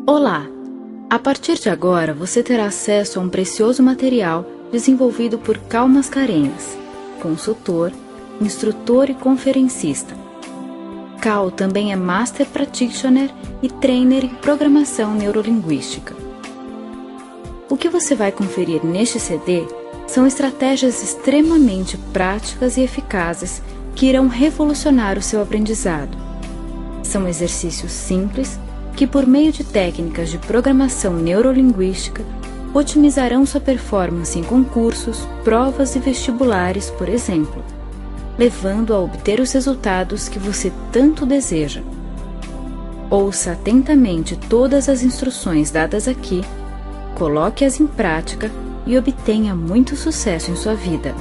Olá! A partir de agora você terá acesso a um precioso material desenvolvido por Cal Mascarenhas, consultor, instrutor e conferencista. Cal também é Master Practitioner e Trainer em Programação Neurolinguística. O que você vai conferir neste CD são estratégias extremamente práticas e eficazes que irão revolucionar o seu aprendizado. São exercícios simples que, por meio de técnicas de programação neurolinguística, otimizarão sua performance em concursos, provas e vestibulares, por exemplo, levando a obter os resultados que você tanto deseja. Ouça atentamente todas as instruções dadas aqui, coloque-as em prática e obtenha muito sucesso em sua vida.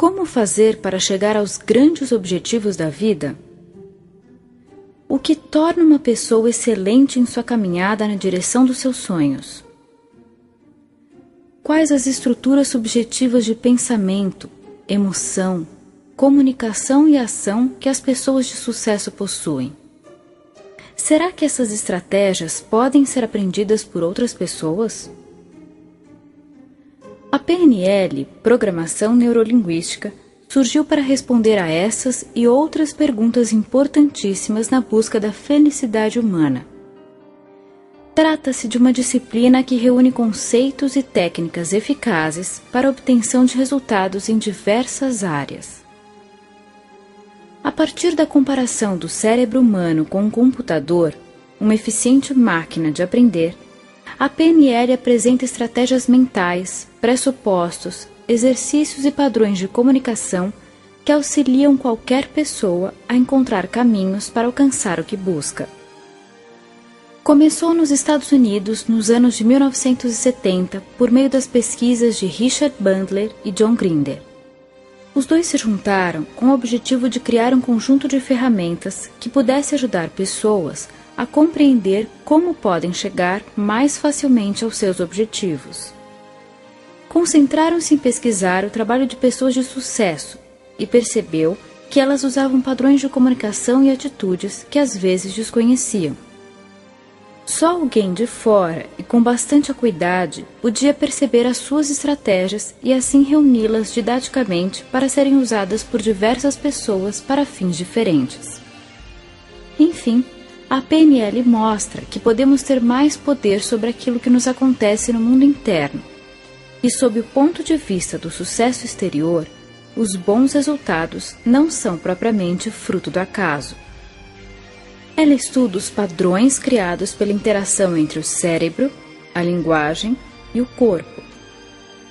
Como fazer para chegar aos grandes objetivos da vida? O que torna uma pessoa excelente em sua caminhada na direção dos seus sonhos? Quais as estruturas subjetivas de pensamento, emoção, comunicação e ação que as pessoas de sucesso possuem? Será que essas estratégias podem ser aprendidas por outras pessoas? A PNL, Programação Neurolinguística, surgiu para responder a essas e outras perguntas importantíssimas na busca da felicidade humana. Trata-se de uma disciplina que reúne conceitos e técnicas eficazes para a obtenção de resultados em diversas áreas. A partir da comparação do cérebro humano com um computador, uma eficiente máquina de aprender, a PNL apresenta estratégias mentais, pressupostos, exercícios e padrões de comunicação que auxiliam qualquer pessoa a encontrar caminhos para alcançar o que busca. Começou nos Estados Unidos nos anos de 1970 por meio das pesquisas de Richard Bandler e John Grinder. Os dois se juntaram com o objetivo de criar um conjunto de ferramentas que pudesse ajudar pessoas a compreender como podem chegar mais facilmente aos seus objetivos. Concentraram-se em pesquisar o trabalho de pessoas de sucesso e percebeu que elas usavam padrões de comunicação e atitudes que às vezes desconheciam. Só alguém de fora e com bastante acuidade podia perceber as suas estratégias e assim reuni-las didaticamente para serem usadas por diversas pessoas para fins diferentes. Enfim, a PNL mostra que podemos ter mais poder sobre aquilo que nos acontece no mundo interno. E sob o ponto de vista do sucesso exterior, os bons resultados não são propriamente fruto do acaso. Ela estuda os padrões criados pela interação entre o cérebro, a linguagem e o corpo.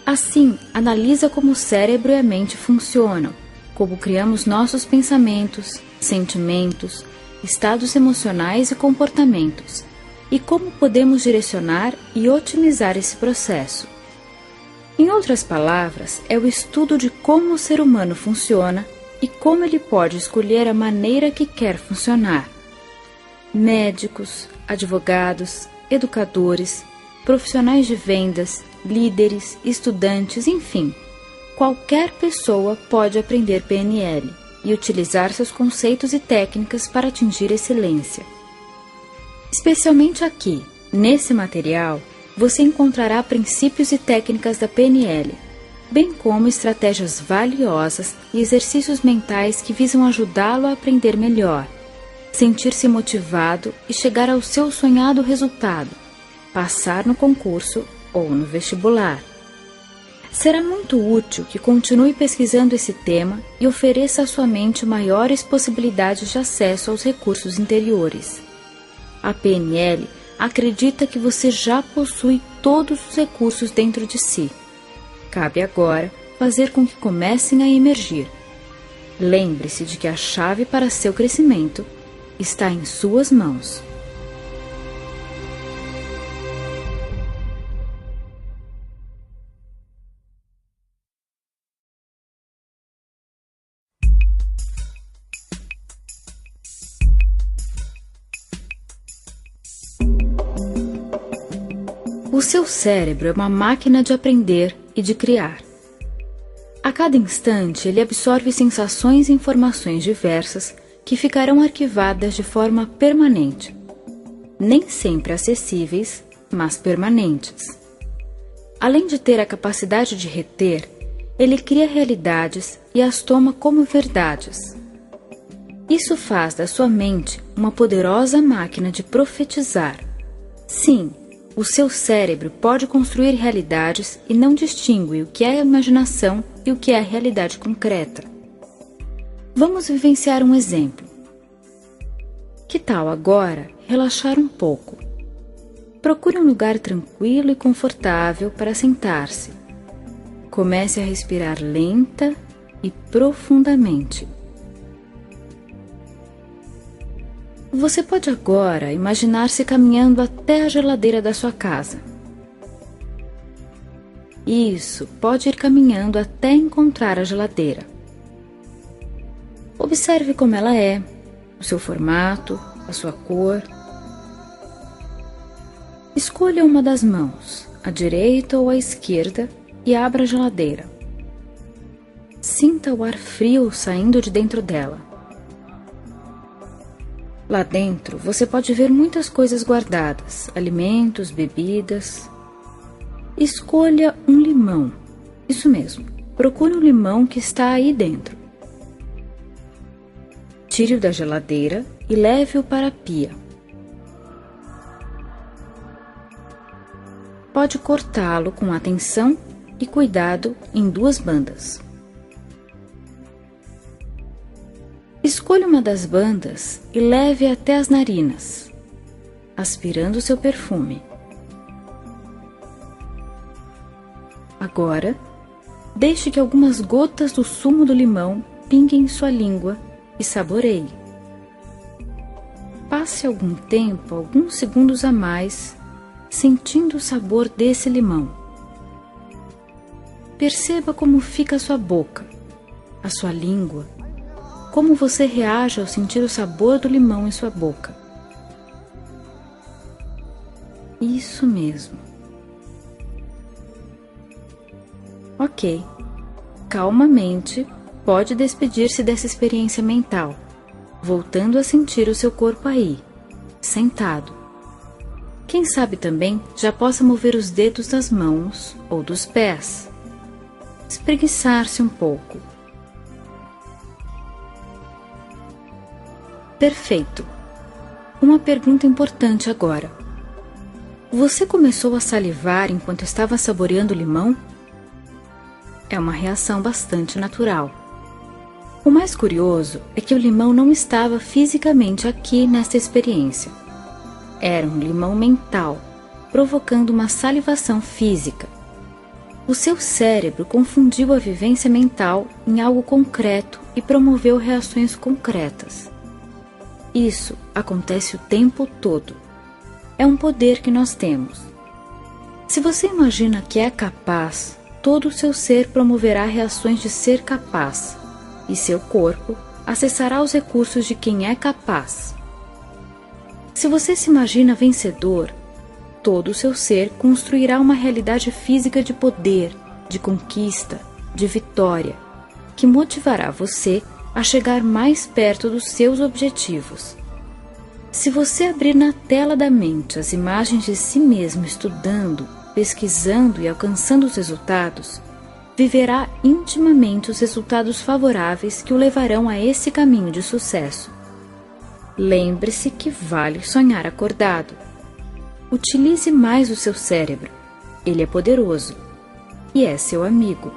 Assim, analisa como o cérebro e a mente funcionam, como criamos nossos pensamentos, sentimentos, estados emocionais e comportamentos, e como podemos direcionar e otimizar esse processo. Em outras palavras, é o estudo de como o ser humano funciona e como ele pode escolher a maneira que quer funcionar. Médicos, advogados, educadores, profissionais de vendas, líderes, estudantes, enfim, qualquer pessoa pode aprender PNL e utilizar seus conceitos e técnicas para atingir excelência. Especialmente aqui, nesse material, você encontrará princípios e técnicas da PNL, bem como estratégias valiosas e exercícios mentais que visam ajudá-lo a aprender melhor, sentir-se motivado e chegar ao seu sonhado resultado, passar no concurso ou no vestibular. Será muito útil que continue pesquisando esse tema e ofereça à sua mente maiores possibilidades de acesso aos recursos interiores. A PNL acredita que você já possui todos os recursos dentro de si. Cabe agora fazer com que comecem a emergir. Lembre-se de que a chave para seu crescimento está em suas mãos. O seu cérebro é uma máquina de aprender e de criar. A cada instante, ele absorve sensações e informações diversas que ficarão arquivadas de forma permanente. Nem sempre acessíveis, mas permanentes. Além de ter a capacidade de reter, ele cria realidades e as toma como verdades. Isso faz da sua mente uma poderosa máquina de profetizar. Sim, o seu cérebro pode construir realidades e não distingue o que é imaginação e o que é realidade concreta. Vamos vivenciar um exemplo. Que tal agora relaxar um pouco? Procure um lugar tranquilo e confortável para sentar-se. Comece a respirar lenta e profundamente. Você pode agora imaginar-se caminhando até a geladeira da sua casa. Isso, pode ir caminhando até encontrar a geladeira. Observe como ela é, o seu formato, a sua cor. Escolha uma das mãos, à direita ou à esquerda, e abra a geladeira. Sinta o ar frio saindo de dentro dela. Lá dentro você pode ver muitas coisas guardadas, alimentos, bebidas. Escolha um limão. Isso mesmo, procure um limão que está aí dentro. Tire-o da geladeira e leve-o para a pia. Pode cortá-lo com atenção e cuidado em 2 bandas. Escolha uma das bandas e leve até as narinas, aspirando seu perfume. Agora, deixe que algumas gotas do sumo do limão pinguem em sua língua e saboreie. Passe algum tempo, alguns segundos a mais, sentindo o sabor desse limão. Perceba como fica a sua boca, a sua língua, como você reage ao sentir o sabor do limão em sua boca. Isso mesmo. Ok. Calmamente, pode despedir-se dessa experiência mental, voltando a sentir o seu corpo aí, sentado. Quem sabe também já possa mover os dedos das mãos ou dos pés. Espreguiçar-se um pouco. Perfeito. Uma pergunta importante agora. Você começou a salivar enquanto estava saboreando o limão? É uma reação bastante natural. O mais curioso é que o limão não estava fisicamente aqui nesta experiência. Era um limão mental, provocando uma salivação física. O seu cérebro confundiu a vivência mental em algo concreto e promoveu reações concretas. Isso acontece o tempo todo. É um poder que nós temos. Se você imagina que é capaz, todo o seu ser promoverá reações de ser capaz, e seu corpo acessará os recursos de quem é capaz. Se você se imagina vencedor, todo o seu ser construirá uma realidade física de poder, de conquista, de vitória, que motivará você a chegar mais perto dos seus objetivos. Se você abrir na tela da mente as imagens de si mesmo estudando, pesquisando e alcançando os resultados, viverá intimamente os resultados favoráveis que o levarão a esse caminho de sucesso. Lembre-se que vale sonhar acordado. Utilize mais o seu cérebro. Ele é poderoso e é seu amigo.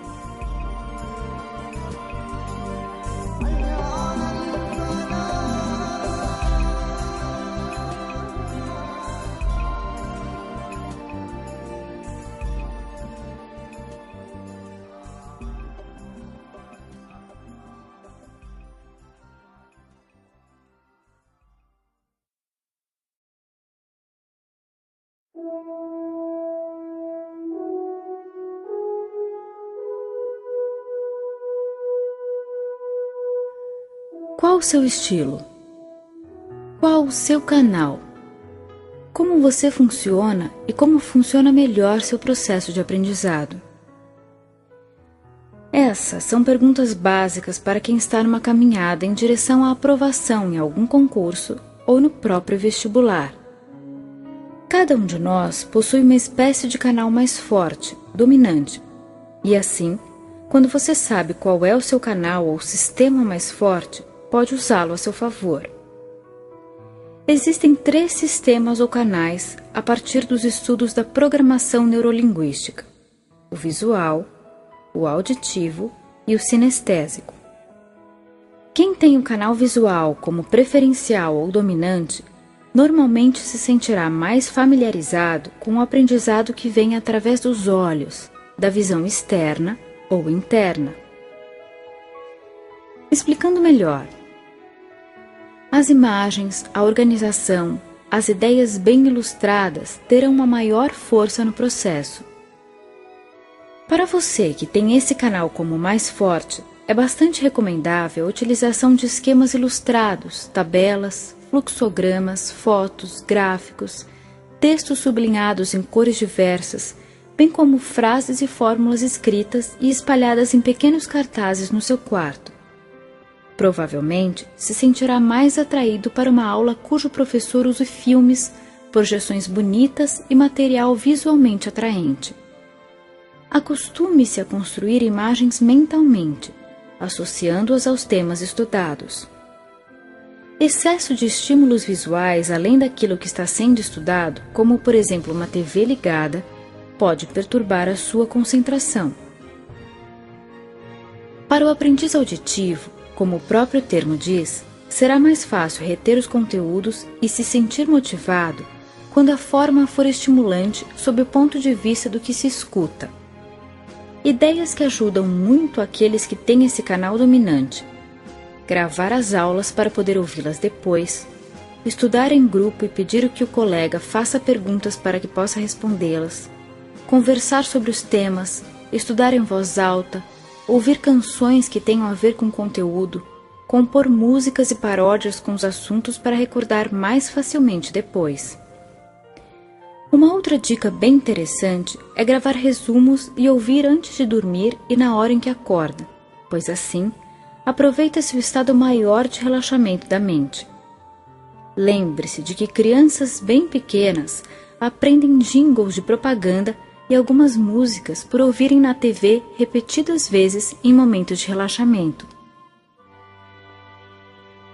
Qual o seu estilo? Qual o seu canal? Como você funciona e como funciona melhor seu processo de aprendizado? Essas são perguntas básicas para quem está numa caminhada em direção à aprovação em algum concurso ou no próprio vestibular. Cada um de nós possui uma espécie de canal mais forte, dominante, e assim, quando você sabe qual é o seu canal ou sistema mais forte, pode usá-lo a seu favor. Existem 3 sistemas ou canais a partir dos estudos da programação neurolinguística: o visual, o auditivo e o sinestésico. Quem tem o canal visual como preferencial ou dominante, normalmente se sentirá mais familiarizado com o aprendizado que vem através dos olhos, da visão externa ou interna. Explicando melhor, as imagens, a organização, as ideias bem ilustradas terão uma maior força no processo. Para você que tem esse canal como mais forte, é bastante recomendável a utilização de esquemas ilustrados, tabelas, fluxogramas, fotos, gráficos, textos sublinhados em cores diversas, bem como frases e fórmulas escritas e espalhadas em pequenos cartazes no seu quarto. Provavelmente se sentirá mais atraído para uma aula cujo professor use filmes, projeções bonitas e material visualmente atraente. Acostume-se a construir imagens mentalmente, associando-as aos temas estudados. Excesso de estímulos visuais além daquilo que está sendo estudado, como por exemplo uma TV ligada, pode perturbar a sua concentração. Para o aprendiz auditivo, como o próprio termo diz, será mais fácil reter os conteúdos e se sentir motivado quando a forma for estimulante sob o ponto de vista do que se escuta. Ideias que ajudam muito aqueles que têm esse canal dominante: gravar as aulas para poder ouvi-las depois, estudar em grupo e pedir que o colega faça perguntas para que possa respondê-las, conversar sobre os temas, estudar em voz alta, ouvir canções que tenham a ver com o conteúdo, compor músicas e paródias com os assuntos para recordar mais facilmente depois. Uma outra dica bem interessante é gravar resumos e ouvir antes de dormir e na hora em que acorda, pois assim aproveita-se o estado maior de relaxamento da mente. Lembre-se de que crianças bem pequenas aprendem jingles de propaganda e algumas músicas por ouvirem na TV repetidas vezes em momentos de relaxamento.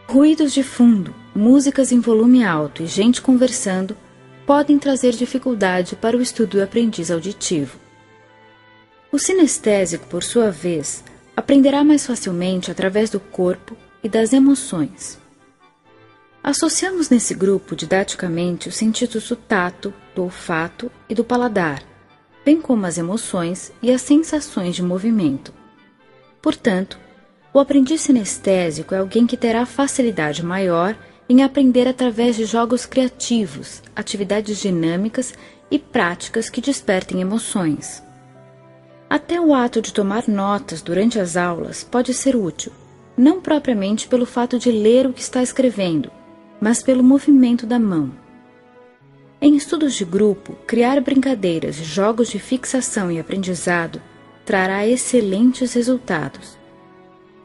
Ruídos de fundo, músicas em volume alto e gente conversando podem trazer dificuldade para o estudo do aprendiz auditivo. O sinestésico, por sua vez, aprenderá mais facilmente através do corpo e das emoções. Associamos nesse grupo didaticamente os sentidos do tato, do olfato e do paladar, bem como as emoções e as sensações de movimento. Portanto, o aprendiz sinestésico é alguém que terá facilidade maior em aprender através de jogos criativos, atividades dinâmicas e práticas que despertem emoções. Até o ato de tomar notas durante as aulas pode ser útil, não propriamente pelo fato de ler o que está escrevendo, mas pelo movimento da mão. Em estudos de grupo, criar brincadeiras e jogos de fixação e aprendizado trará excelentes resultados.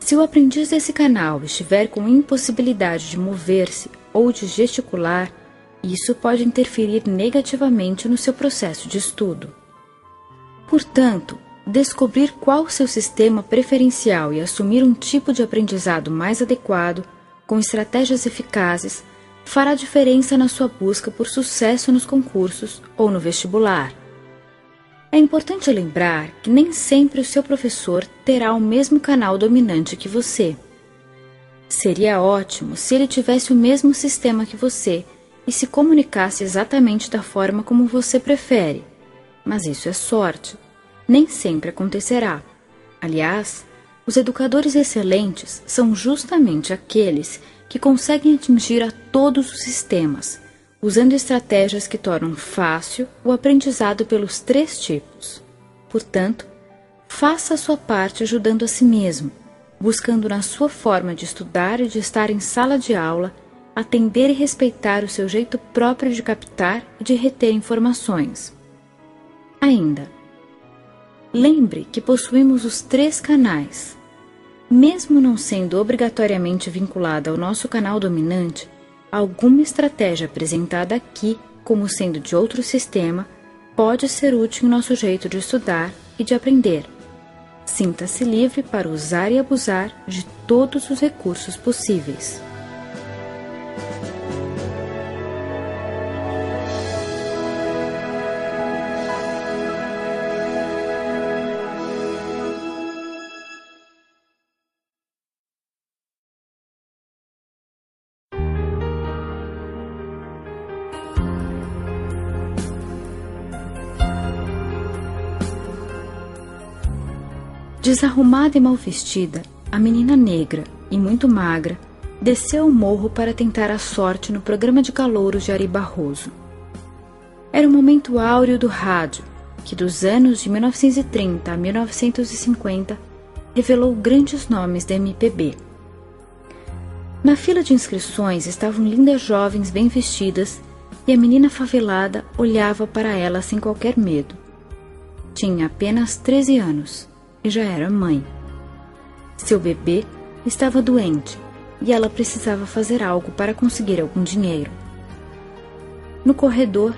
Se o aprendiz desse canal estiver com impossibilidade de mover-se ou de gesticular, isso pode interferir negativamente no seu processo de estudo. Portanto, descobrir qual o seu sistema preferencial e assumir um tipo de aprendizado mais adequado, com estratégias eficazes, fará diferença na sua busca por sucesso nos concursos ou no vestibular. É importante lembrar que nem sempre o seu professor terá o mesmo canal dominante que você. Seria ótimo se ele tivesse o mesmo sistema que você e se comunicasse exatamente da forma como você prefere, mas isso é sorte. Nem sempre acontecerá. Aliás, os educadores excelentes são justamente aqueles que conseguem atingir a todos os sistemas, usando estratégias que tornam fácil o aprendizado pelos 3 tipos. Portanto, faça a sua parte ajudando a si mesmo, buscando na sua forma de estudar e de estar em sala de aula atender e respeitar o seu jeito próprio de captar e de reter informações. Ainda, lembre que possuímos os 3 canais. Mesmo não sendo obrigatoriamente vinculada ao nosso canal dominante, alguma estratégia apresentada aqui, como sendo de outro sistema, pode ser útil em nosso jeito de estudar e de aprender. Sinta-se livre para usar e abusar de todos os recursos possíveis. Desarrumada e mal vestida, a menina negra e muito magra desceu o morro para tentar a sorte no programa de calouros de Ari Barroso. Era o momento áureo do rádio, que dos anos de 1930 a 1950 revelou grandes nomes da MPB. Na fila de inscrições estavam lindas jovens bem vestidas e a menina favelada olhava para ela sem qualquer medo. Tinha apenas 13 anos. E já era mãe. Seu bebê estava doente e ela precisava fazer algo para conseguir algum dinheiro. No corredor,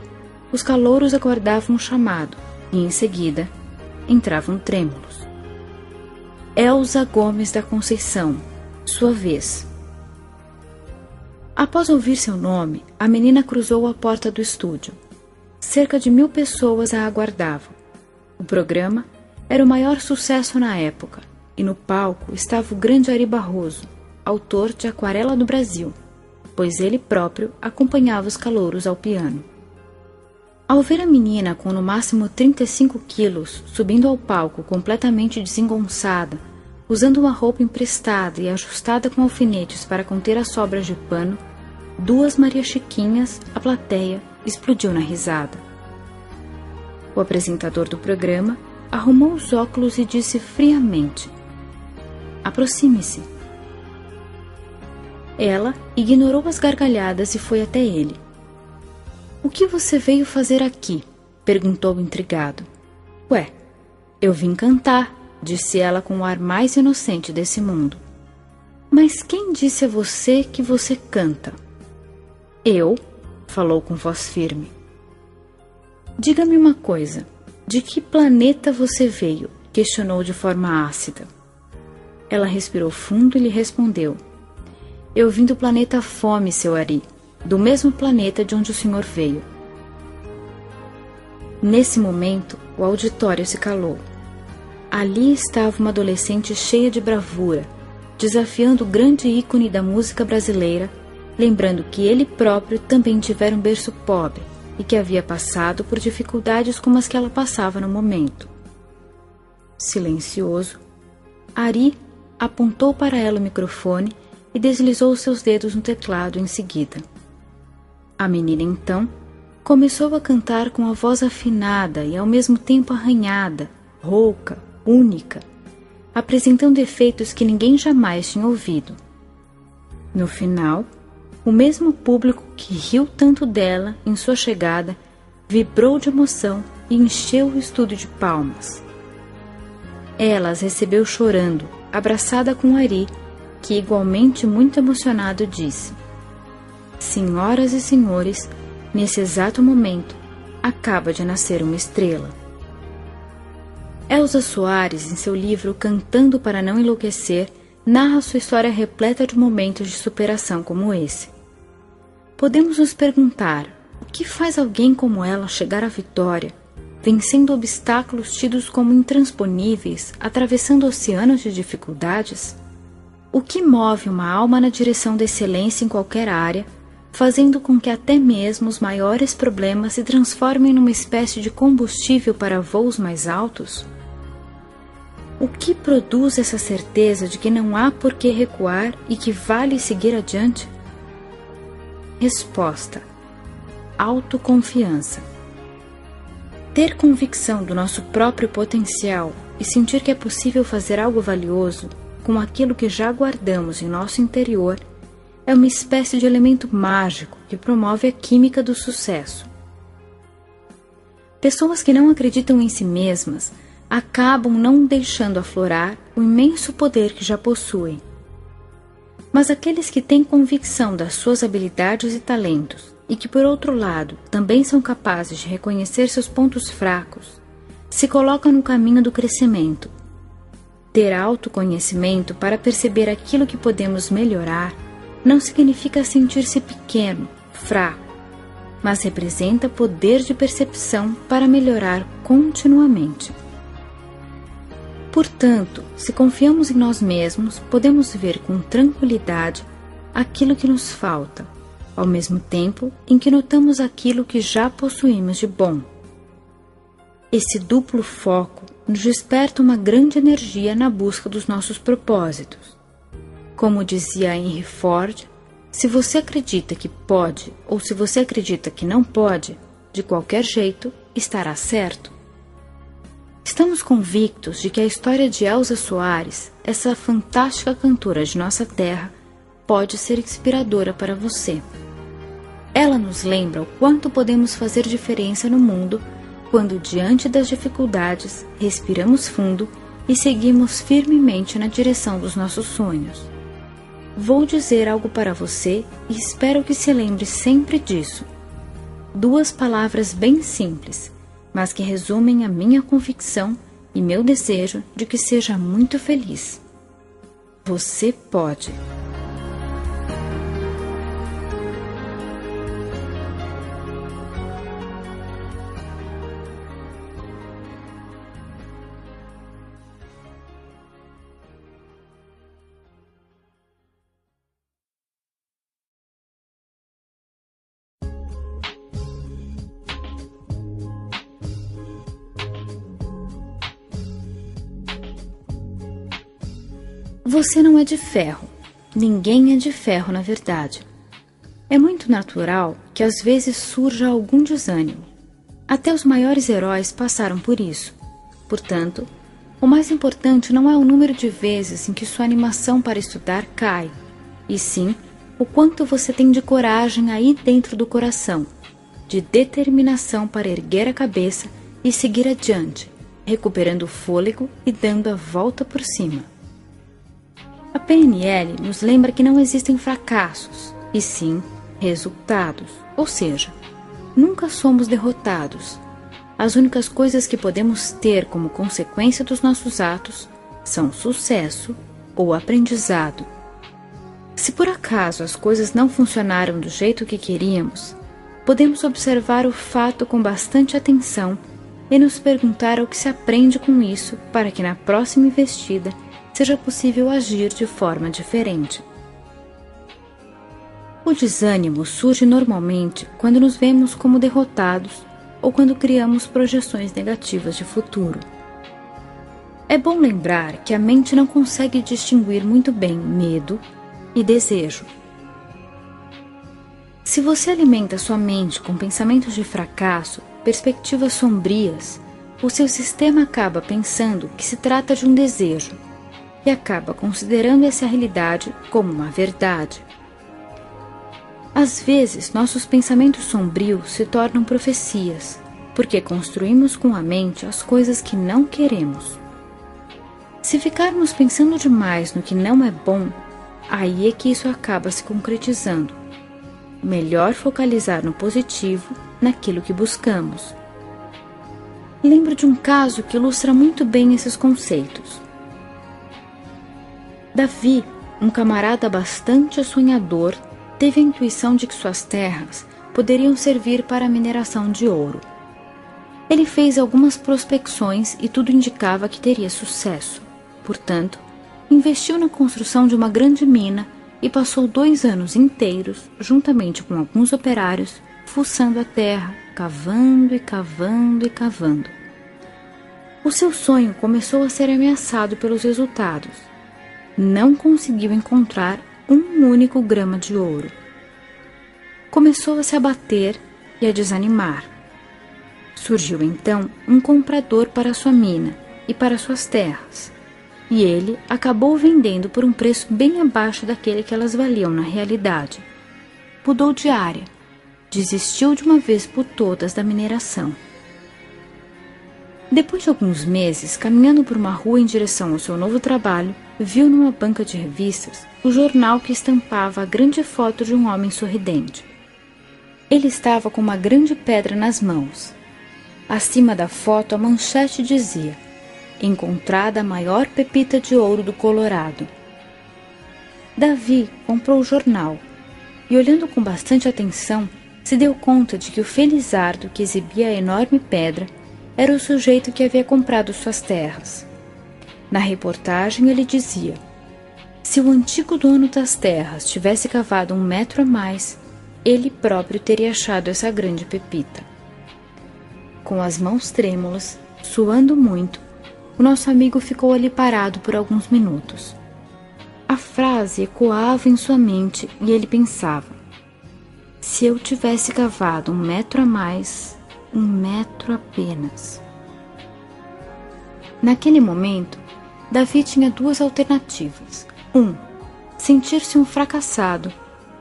os calouros aguardavam o chamado e, em seguida, entravam trêmulos. Elza Gomes da Conceição, sua vez. Após ouvir seu nome, a menina cruzou a porta do estúdio. Cerca de 1000 pessoas a aguardavam. O programa era o maior sucesso na época, e no palco estava o grande Ari Barroso, autor de Aquarela do Brasil, pois ele próprio acompanhava os calouros ao piano. Ao ver a menina com no máximo 35 quilos subindo ao palco completamente desengonçada, usando uma roupa emprestada e ajustada com alfinetes para conter as sobras de pano, 2 Maria Chiquinhas, a plateia, explodiu na risada. O apresentador do programa arrumou os óculos e disse friamente: "Aproxime-se." Ela ignorou as gargalhadas e foi até ele. "O que você veio fazer aqui?" perguntou intrigado. "Ué, eu vim cantar", disse ela com o ar mais inocente desse mundo. "Mas quem disse a você que você canta?" "Eu", falou com voz firme. "Diga-me uma coisa. De que planeta você veio?" questionou de forma ácida. Ela respirou fundo e lhe respondeu: "Eu vim do planeta Fome, seu Ari, do mesmo planeta de onde o senhor veio." Nesse momento, o auditório se calou. Ali estava uma adolescente cheia de bravura, desafiando o grande ícone da música brasileira, lembrando que ele próprio também tivera um berço pobre e que havia passado por dificuldades como as que ela passava no momento. Silencioso, Ari apontou para ela o microfone e deslizou seus dedos no teclado em seguida. A menina, então, começou a cantar com a voz afinada e ao mesmo tempo arranhada, rouca, única, apresentando efeitos que ninguém jamais tinha ouvido. No final, o mesmo público que riu tanto dela em sua chegada vibrou de emoção e encheu o estúdio de palmas. Ela as recebeu chorando, abraçada com Ari, que igualmente muito emocionado disse: "Senhoras e senhores, nesse exato momento, acaba de nascer uma estrela." Elza Soares, em seu livro Cantando para Não Enlouquecer, narra sua história repleta de momentos de superação como esse. Podemos nos perguntar: o que faz alguém como ela chegar à vitória, vencendo obstáculos tidos como intransponíveis, atravessando oceanos de dificuldades? O que move uma alma na direção da excelência em qualquer área, fazendo com que até mesmo os maiores problemas se transformem numa espécie de combustível para voos mais altos? O que produz essa certeza de que não há por que recuar e que vale seguir adiante? Resposta: autoconfiança. Ter convicção do nosso próprio potencial e sentir que é possível fazer algo valioso com aquilo que já guardamos em nosso interior é uma espécie de elemento mágico que promove a química do sucesso. Pessoas que não acreditam em si mesmas acabam não deixando aflorar o imenso poder que já possuem. Mas aqueles que têm convicção das suas habilidades e talentos e que, por outro lado, também são capazes de reconhecer seus pontos fracos, se colocam no caminho do crescimento. Ter autoconhecimento para perceber aquilo que podemos melhorar não significa sentir-se pequeno, fraco, mas representa poder de percepção para melhorar continuamente. Portanto, se confiamos em nós mesmos, podemos ver com tranquilidade aquilo que nos falta, ao mesmo tempo em que notamos aquilo que já possuímos de bom. Esse duplo foco nos desperta uma grande energia na busca dos nossos propósitos. Como dizia Henry Ford, se você acredita que pode ou se você acredita que não pode, de qualquer jeito, estará certo. Estamos convictos de que a história de Elza Soares, essa fantástica cantora de nossa terra, pode ser inspiradora para você. Ela nos lembra o quanto podemos fazer diferença no mundo quando, diante das dificuldades, respiramos fundo e seguimos firmemente na direção dos nossos sonhos. Vou dizer algo para você e espero que se lembre sempre disso. 2 palavras bem simples, mas que resumem a minha convicção e meu desejo de que seja muito feliz. Você pode. Você não é de ferro. Ninguém é de ferro, na verdade. É muito natural que às vezes surja algum desânimo. Até os maiores heróis passaram por isso. Portanto, o mais importante não é o número de vezes em que sua animação para estudar cai, e sim o quanto você tem de coragem aí dentro do coração, de determinação para erguer a cabeça e seguir adiante, recuperando o fôlego e dando a volta por cima. A PNL nos lembra que não existem fracassos, e sim resultados, ou seja, nunca somos derrotados. As únicas coisas que podemos ter como consequência dos nossos atos são sucesso ou aprendizado. Se por acaso as coisas não funcionaram do jeito que queríamos, podemos observar o fato com bastante atenção e nos perguntar o que se aprende com isso para que na próxima investida seja possível agir de forma diferente. O desânimo surge normalmente quando nos vemos como derrotados ou quando criamos projeções negativas de futuro. É bom lembrar que a mente não consegue distinguir muito bem medo e desejo. Se você alimenta sua mente com pensamentos de fracasso, perspectivas sombrias, o seu sistema acaba pensando que se trata de um desejo e acaba considerando essa realidade como uma verdade. Às vezes, nossos pensamentos sombrios se tornam profecias, porque construímos com a mente as coisas que não queremos. Se ficarmos pensando demais no que não é bom, aí é que isso acaba se concretizando. Melhor focalizar no positivo, naquilo que buscamos. Lembro de um caso que ilustra muito bem esses conceitos. Davi, um camarada bastante sonhador, teve a intuição de que suas terras poderiam servir para a mineração de ouro. Ele fez algumas prospecções e tudo indicava que teria sucesso. Portanto, investiu na construção de uma grande mina e passou 2 anos inteiros, juntamente com alguns operários, fuçando a terra, cavando e cavando e cavando. O seu sonho começou a ser ameaçado pelos resultados. Não conseguiu encontrar um único grama de ouro. Começou a se abater e a desanimar. Surgiu então um comprador para sua mina e para suas terras. e ele acabou vendendo por um preço bem abaixo daquele que elas valiam na realidade. Mudou de área, desistiu de uma vez por todas da mineração. Depois de alguns meses, caminhando por uma rua em direção ao seu novo trabalho, viu numa banca de revistas o jornal que estampava a grande foto de um homem sorridente. Ele estava com uma grande pedra nas mãos. Acima da foto, a manchete dizia: encontrada a maior pepita de ouro do Colorado. Davi comprou o jornal e, olhando com bastante atenção, se deu conta de que o felizardo que exibia a enorme pedra era o sujeito que havia comprado suas terras. Na reportagem ele dizia: se o antigo dono das terras tivesse cavado 1 metro a mais, ele próprio teria achado essa grande pepita. Com as mãos trêmulas, suando muito, o nosso amigo ficou ali parado por alguns minutos. A frase ecoava em sua mente e ele pensava: se eu tivesse cavado 1 metro a mais, 1 metro apenas. Naquele momento, Davi tinha 2 alternativas. 1. Sentir-se um fracassado,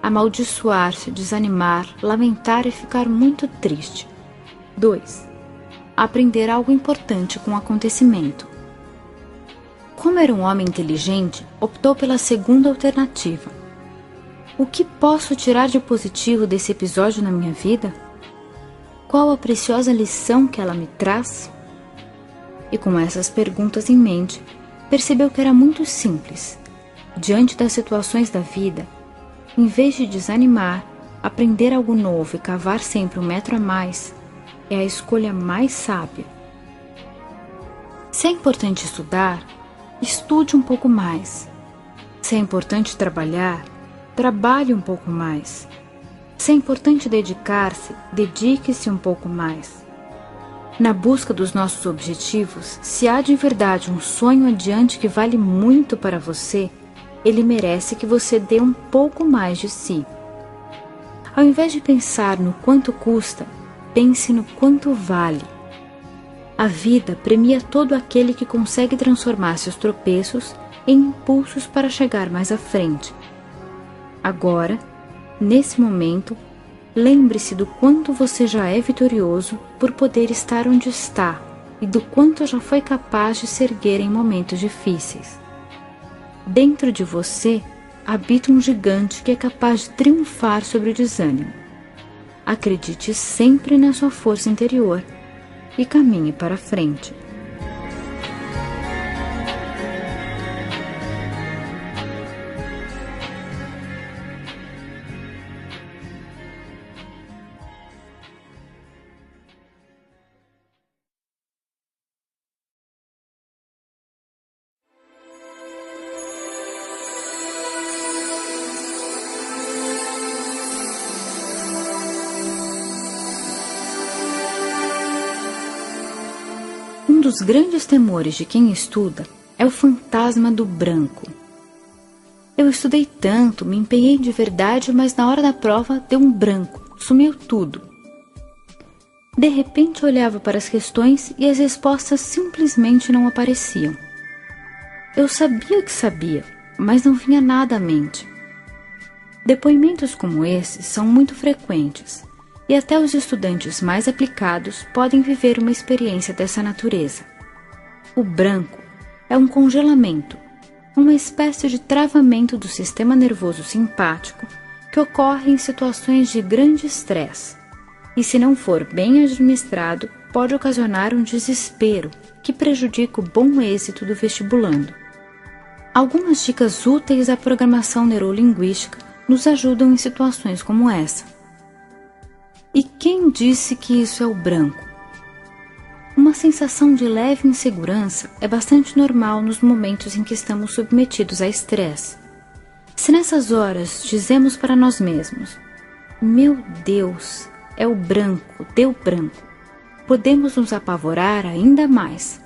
amaldiçoar-se, desanimar, lamentar e ficar muito triste. 2. Aprender algo importante com o acontecimento. Como era um homem inteligente, optou pela segunda alternativa. O que posso tirar de positivo desse episódio na minha vida? Qual a preciosa lição que ela me traz? E com essas perguntas em mente, percebeu que era muito simples. Diante das situações da vida, em vez de desanimar, aprender algo novo e cavar sempre 1 metro a mais é a escolha mais sábia. Se é importante estudar, estude um pouco mais. Se é importante trabalhar, trabalhe um pouco mais. Se é importante dedicar-se, dedique-se um pouco mais. Na busca dos nossos objetivos, se há de verdade um sonho adiante que vale muito para você, ele merece que você dê um pouco mais de si. Ao invés de pensar no quanto custa, pense no quanto vale. A vida premia todo aquele que consegue transformar seus tropeços em impulsos para chegar mais à frente. Agora, nesse momento, lembre-se do quanto você já é vitorioso por poder estar onde está e do quanto já foi capaz de se erguer em momentos difíceis. Dentro de você habita um gigante que é capaz de triunfar sobre o desânimo. Acredite sempre na sua força interior e caminhe para frente. Um dos grandes temores de quem estuda é o fantasma do branco. Eu estudei tanto, me empenhei de verdade, mas na hora da prova deu um branco, sumiu tudo. De repente olhava para as questões e as respostas simplesmente não apareciam. Eu sabia que sabia, mas não vinha nada à mente. Depoimentos como esses são muito frequentes. E até os estudantes mais aplicados podem viver uma experiência dessa natureza. O branco é um congelamento, uma espécie de travamento do sistema nervoso simpático que ocorre em situações de grande estresse e, se não for bem administrado, pode ocasionar um desespero que prejudica o bom êxito do vestibulando. Algumas dicas úteis à programação neurolinguística nos ajudam em situações como essa. E quem disse que isso é o branco? Uma sensação de leve insegurança é bastante normal nos momentos em que estamos submetidos a estresse. Se nessas horas dizemos para nós mesmos: meu Deus, é o branco, deu branco, podemos nos apavorar ainda mais.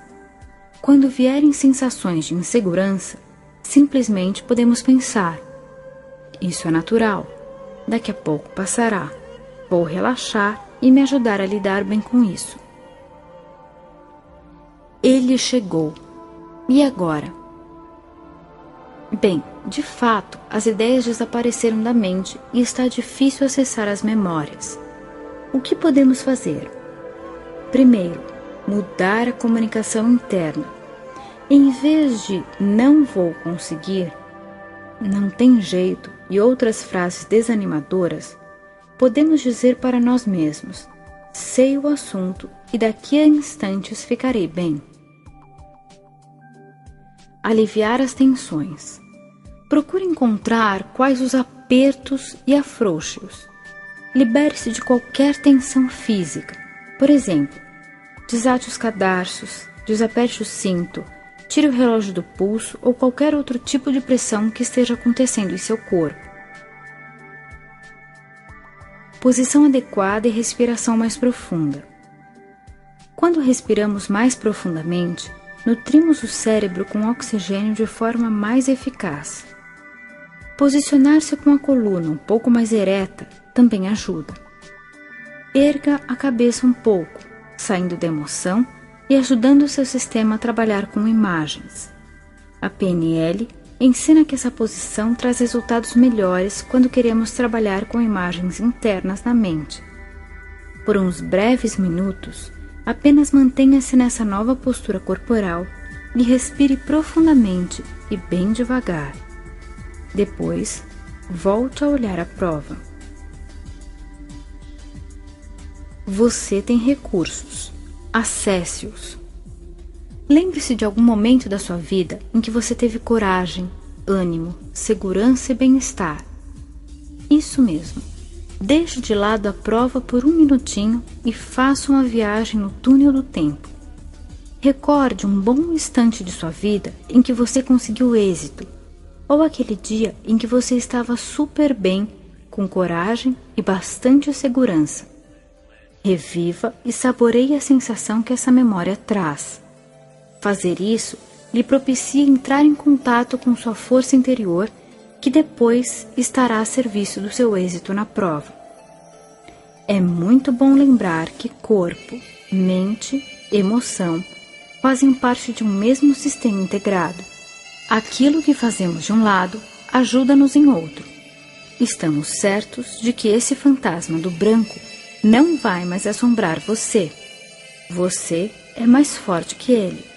Quando vierem sensações de insegurança, simplesmente podemos pensar: isso é natural, daqui a pouco passará. Vou relaxar e me ajudar a lidar bem com isso. Ele chegou. E agora? Bem, de fato, as ideias desapareceram da mente e está difícil acessar as memórias. O que podemos fazer? Primeiro, mudar a comunicação interna. Em vez de "não vou conseguir", "não tem jeito" e outras frases desanimadoras, podemos dizer para nós mesmos: "sei o assunto e daqui a instantes ficarei bem". Aliviar as tensões. Procure encontrar quais os apertos e afrouxe-os. Libere-se de qualquer tensão física. Por exemplo, desate os cadarços, desaperte o cinto, tire o relógio do pulso ou qualquer outro tipo de pressão que esteja acontecendo em seu corpo. Posição adequada e respiração mais profunda. Quando respiramos mais profundamente, nutrimos o cérebro com oxigênio de forma mais eficaz. Posicionar-se com a coluna um pouco mais ereta também ajuda. Erga a cabeça um pouco, saindo da emoção e ajudando o seu sistema a trabalhar com imagens. A PNL ensina que essa posição traz resultados melhores quando queremos trabalhar com imagens internas na mente. Por uns breves minutos, apenas mantenha-se nessa nova postura corporal e respire profundamente e bem devagar. Depois, volte a olhar a prova. Você tem recursos. Acesse-os. Lembre-se de algum momento da sua vida em que você teve coragem, ânimo, segurança e bem-estar. Isso mesmo. Deixe de lado a prova por um minutinho e faça uma viagem no túnel do tempo. Recorde um bom instante de sua vida em que você conseguiu êxito, ou aquele dia em que você estava super bem, com coragem e bastante segurança. Reviva e saboreie a sensação que essa memória traz. Fazer isso lhe propicia entrar em contato com sua força interior, que depois estará a serviço do seu êxito na prova. É muito bom lembrar que corpo, mente, emoção fazem parte de um mesmo sistema integrado. Aquilo que fazemos de um lado ajuda-nos em outro. Estamos certos de que esse fantasma do branco não vai mais assombrar você. Você é mais forte que ele.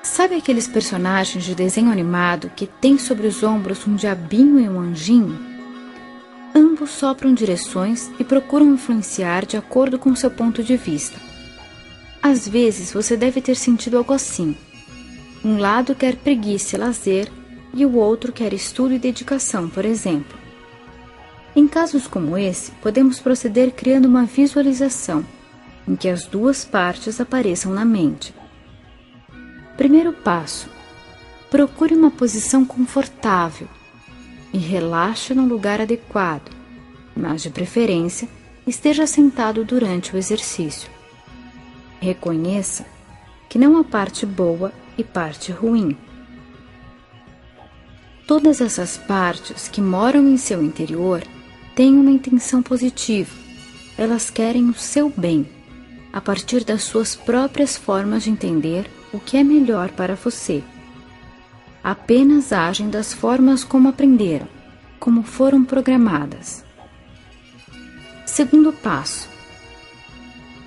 Sabe aqueles personagens de desenho animado que têm sobre os ombros um diabinho e um anjinho? Ambos sopram direções e procuram influenciar de acordo com seu ponto de vista. Às vezes você deve ter sentido algo assim. Um lado quer preguiça e lazer e o outro quer estudo e dedicação, por exemplo. Em casos como esse, podemos proceder criando uma visualização em que as duas partes apareçam na mente. Primeiro passo: procure uma posição confortável e relaxe num lugar adequado, mas de preferência esteja sentado durante o exercício. Reconheça que não há parte boa e parte ruim. Todas essas partes que moram em seu interior têm uma intenção positiva. Elas querem o seu bem, a partir das suas próprias formas de entender o que é melhor para você. Apenas agem das formas como aprenderam, como foram programadas. Segundo passo: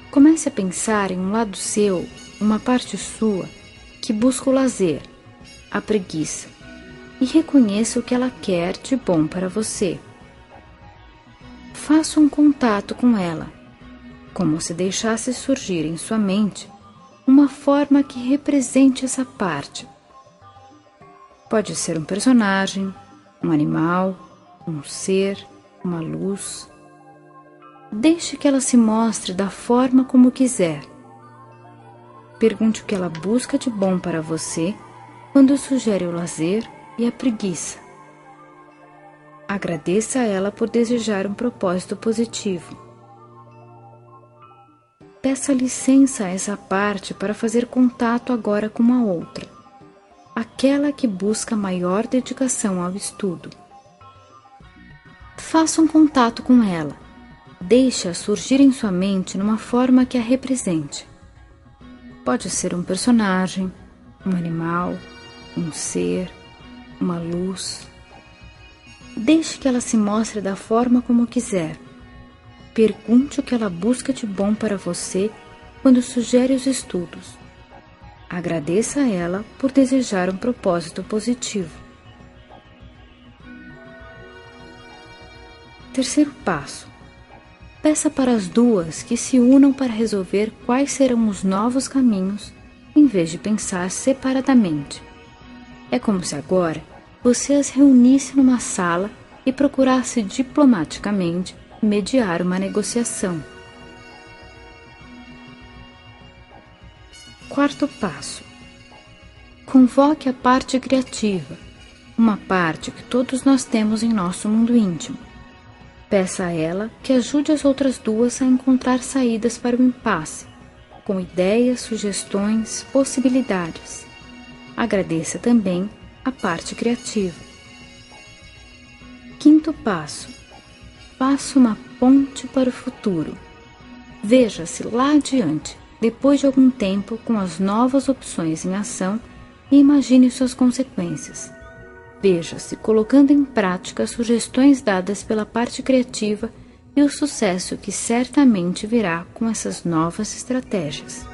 comece a pensar em um lado seu, uma parte sua, que busca o lazer, a preguiça, e reconheça o que ela quer de bom para você. Faça um contato com ela, como se deixasse surgir em sua mente uma forma que represente essa parte. Pode ser um personagem, um animal, um ser, uma luz. Deixe que ela se mostre da forma como quiser. Pergunte o que ela busca de bom para você quando sugere o lazer e a preguiça. Agradeça a ela por desejar um propósito positivo. Peça licença a essa parte para fazer contato agora com a outra, aquela que busca maior dedicação ao estudo. Faça um contato com ela. Deixe-a surgir em sua mente numa forma que a represente. Pode ser um personagem, um animal, um ser, uma luz. Deixe que ela se mostre da forma como quiser. Pergunte o que ela busca de bom para você quando sugere os estudos. Agradeça a ela por desejar um propósito positivo. Terceiro passo. Peça para as duas que se unam para resolver quais serão os novos caminhos, em vez de pensar separadamente. É como se agora você as reunisse numa sala e procurasse diplomaticamente mediar uma negociação. Quarto passo. Convoque a parte criativa, uma parte que todos nós temos em nosso mundo íntimo. Peça a ela que ajude as outras duas a encontrar saídas para o impasse, com ideias, sugestões, possibilidades. Agradeça também a parte criativa. Quinto passo. Faça uma ponte para o futuro. Veja-se lá adiante, depois de algum tempo, com as novas opções em ação e imagine suas consequências. Veja-se colocando em prática as sugestões dadas pela parte criativa e o sucesso que certamente virá com essas novas estratégias.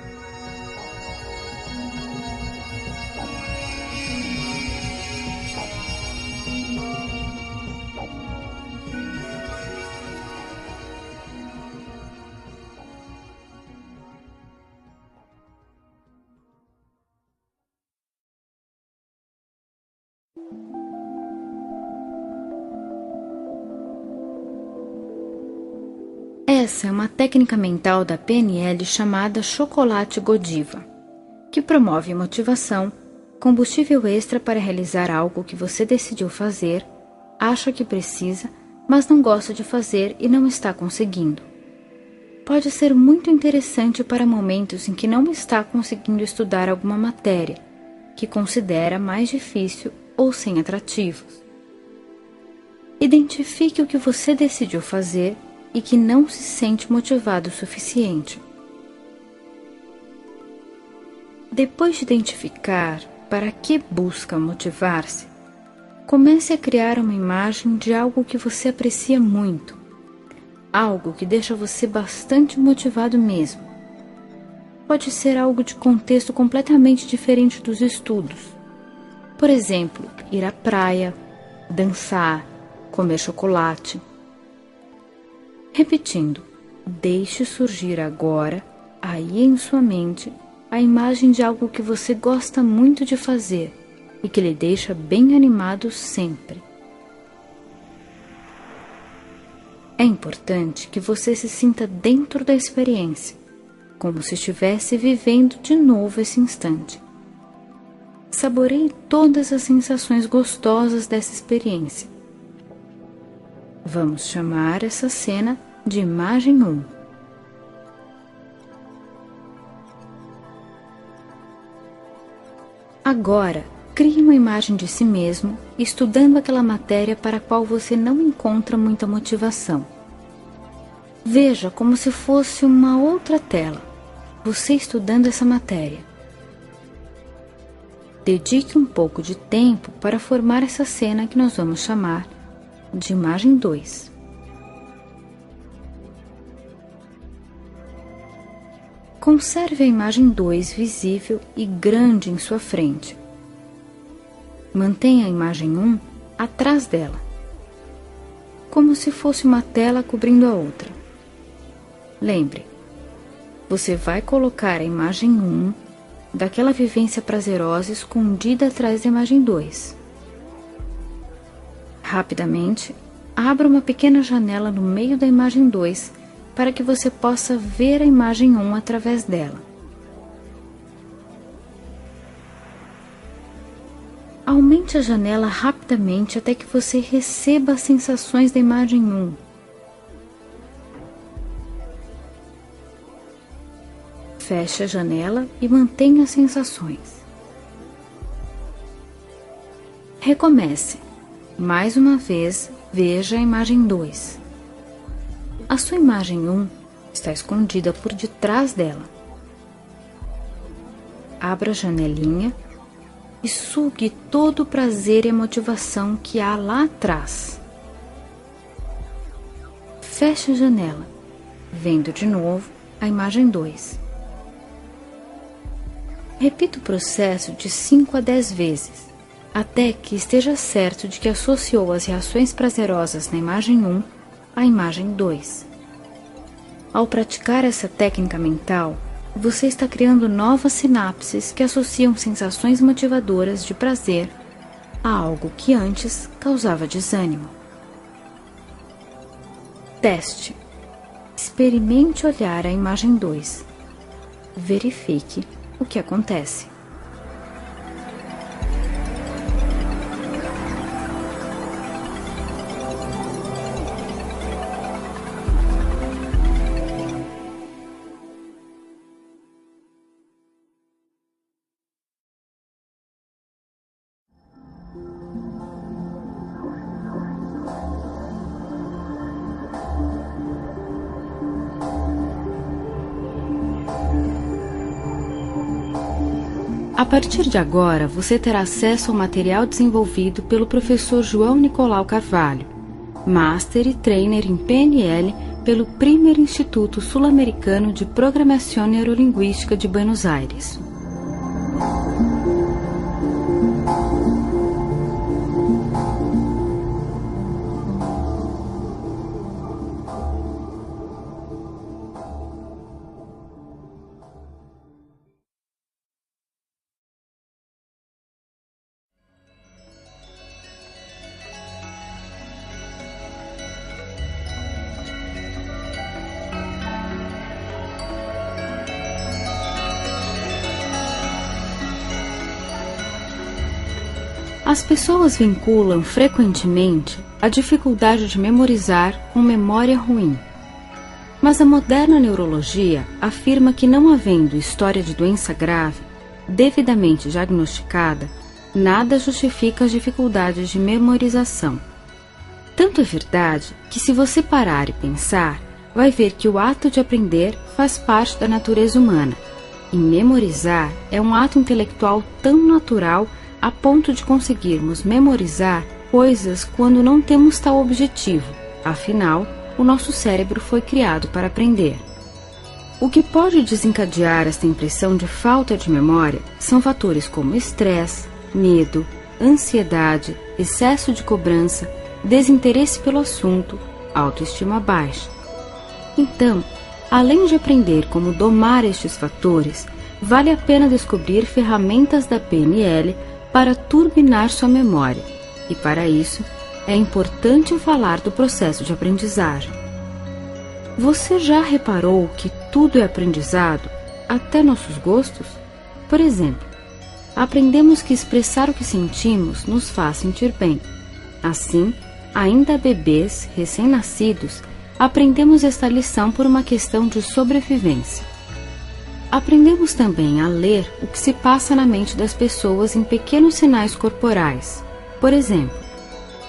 Essa é uma técnica mental da PNL chamada chocolate Godiva, que promove motivação, combustível extra para realizar algo que você decidiu fazer, acha que precisa, mas não gosta de fazer e não está conseguindo. Pode ser muito interessante para momentos em que não está conseguindo estudar alguma matéria, que considera mais difícil ou sem atrativos. Identifique o que você decidiu fazer e que não se sente motivado o suficiente. Depois de identificar para que busca motivar-se, comece a criar uma imagem de algo que você aprecia muito, algo que deixa você bastante motivado mesmo. Pode ser algo de contexto completamente diferente dos estudos. Por exemplo, ir à praia, dançar, comer chocolate. Repetindo, deixe surgir agora, aí em sua mente, a imagem de algo que você gosta muito de fazer e que lhe deixa bem animado sempre. É importante que você se sinta dentro da experiência, como se estivesse vivendo de novo esse instante. Saboreie todas as sensações gostosas dessa experiência. Vamos chamar essa cena de imagem 1. Agora, crie uma imagem de si mesmo, estudando aquela matéria para a qual você não encontra muita motivação. Veja como se fosse uma outra tela, você estudando essa matéria. Dedique um pouco de tempo para formar essa cena que nós vamos chamar de imagem 2. Conserve a imagem 2 visível e grande em sua frente. Mantenha a imagem 1 atrás dela, como se fosse uma tela cobrindo a outra. Lembre, você vai colocar a imagem 1 daquela vivência prazerosa escondida atrás da imagem 2. Rapidamente, abra uma pequena janela no meio da imagem 2 para que você possa ver a imagem 1 através dela. Aumente a janela rapidamente até que você receba as sensações da imagem 1. Feche a janela e mantenha as sensações. Recomece. Mais uma vez, veja a imagem 2. A sua imagem 1 está escondida por detrás dela. Abra a janelinha e sugue todo o prazer e a motivação que há lá atrás. Feche a janela, vendo de novo a imagem 2. Repita o processo de 5 a 10 vezes, até que esteja certo de que associou as reações prazerosas na imagem 1 à imagem 2. Ao praticar essa técnica mental, você está criando novas sinapses que associam sensações motivadoras de prazer a algo que antes causava desânimo. Teste. Experimente olhar a imagem 2. Verifique o que acontece. A partir de agora, você terá acesso ao material desenvolvido pelo professor João Nicolau Carvalho, Master e Trainer em PNL pelo Primer Instituto Sul-Americano de Programação Neurolinguística de Buenos Aires. As pessoas vinculam frequentemente a dificuldade de memorizar com memória ruim. Mas a moderna neurologia afirma que, não havendo história de doença grave, devidamente diagnosticada, nada justifica as dificuldades de memorização. Tanto é verdade que, se você parar e pensar, vai ver que o ato de aprender faz parte da natureza humana, e memorizar é um ato intelectual tão natural a ponto de conseguirmos memorizar coisas quando não temos tal objetivo. Afinal, o nosso cérebro foi criado para aprender. O que pode desencadear esta impressão de falta de memória são fatores como estresse, medo, ansiedade, excesso de cobrança, desinteresse pelo assunto, autoestima baixa. Então, além de aprender como domar estes fatores, vale a pena descobrir ferramentas da PNL para turbinar sua memória, e para isso é importante falar do processo de aprendizagem. Você já reparou que tudo é aprendizado, até nossos gostos? Por exemplo, aprendemos que expressar o que sentimos nos faz sentir bem. Assim, ainda bebês recém-nascidos, aprendemos esta lição por uma questão de sobrevivência. Aprendemos também a ler o que se passa na mente das pessoas em pequenos sinais corporais. Por exemplo,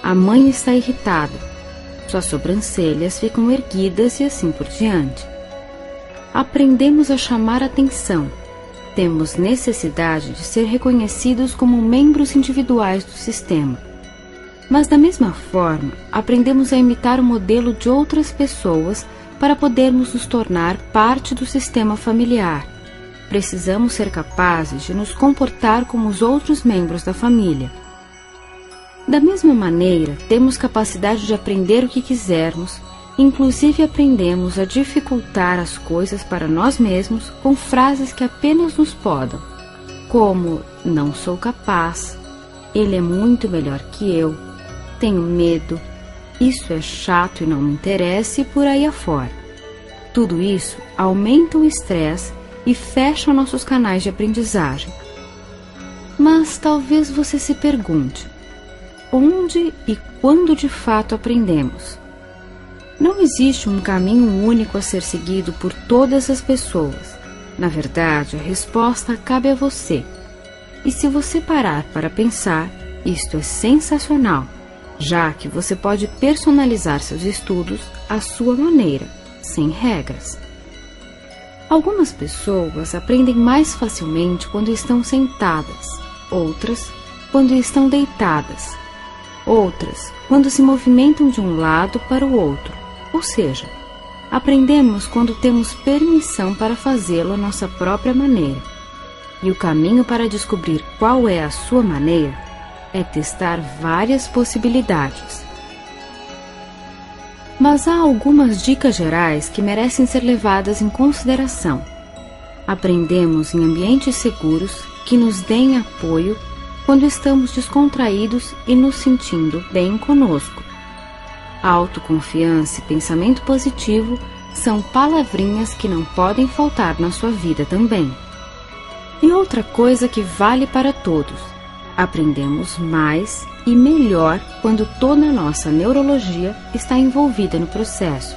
a mãe está irritada, suas sobrancelhas ficam erguidas e assim por diante. Aprendemos a chamar atenção. Temos necessidade de ser reconhecidos como membros individuais do sistema. Mas, da mesma forma, aprendemos a imitar o modelo de outras pessoas para podermos nos tornar parte do sistema familiar. Precisamos ser capazes de nos comportar como os outros membros da família. Da mesma maneira, temos capacidade de aprender o que quisermos, inclusive aprendemos a dificultar as coisas para nós mesmos com frases que apenas nos podam, como "não sou capaz", "ele é muito melhor que eu", "tenho medo", "isso é chato e não me interessa" e por aí afora. Tudo isso aumenta o estresse e fecha nossos canais de aprendizagem. Mas talvez você se pergunte: onde e quando de fato aprendemos? Não existe um caminho único a ser seguido por todas as pessoas. Na verdade, a resposta cabe a você. E se você parar para pensar, isto é sensacional, já que você pode personalizar seus estudos à sua maneira, sem regras. Algumas pessoas aprendem mais facilmente quando estão sentadas, outras quando estão deitadas, outras quando se movimentam de um lado para o outro, ou seja, aprendemos quando temos permissão para fazê-lo à nossa própria maneira. E o caminho para descobrir qual é a sua maneira é testar várias possibilidades. Mas há algumas dicas gerais que merecem ser levadas em consideração. Aprendemos em ambientes seguros que nos deem apoio quando estamos descontraídos e nos sentindo bem conosco. Autoconfiança e pensamento positivo são palavrinhas que não podem faltar na sua vida também. E outra coisa que vale para todos: aprendemos mais e melhor quando toda a nossa neurologia está envolvida no processo.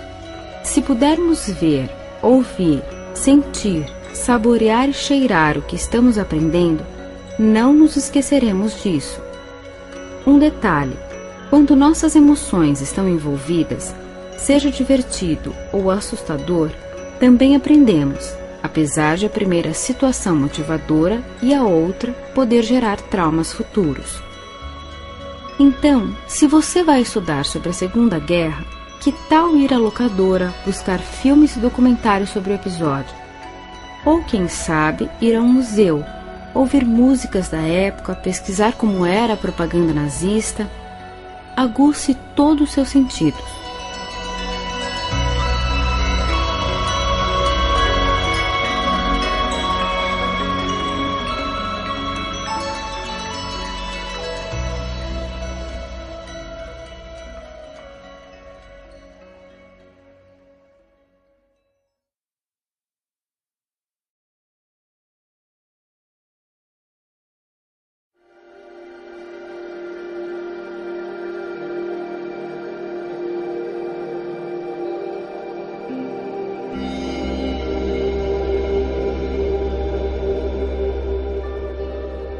Se pudermos ver, ouvir, sentir, saborear e cheirar o que estamos aprendendo, não nos esqueceremos disso. Um detalhe: quando nossas emoções estão envolvidas, seja divertido ou assustador, também aprendemos, apesar de a primeira situação motivadora e a outra poder gerar traumas futuros. Então, se você vai estudar sobre a Segunda Guerra, que tal ir à locadora buscar filmes e documentários sobre o episódio? Ou, quem sabe, ir a um museu, ouvir músicas da época, pesquisar como era a propaganda nazista? Aguce todos os seus sentidos.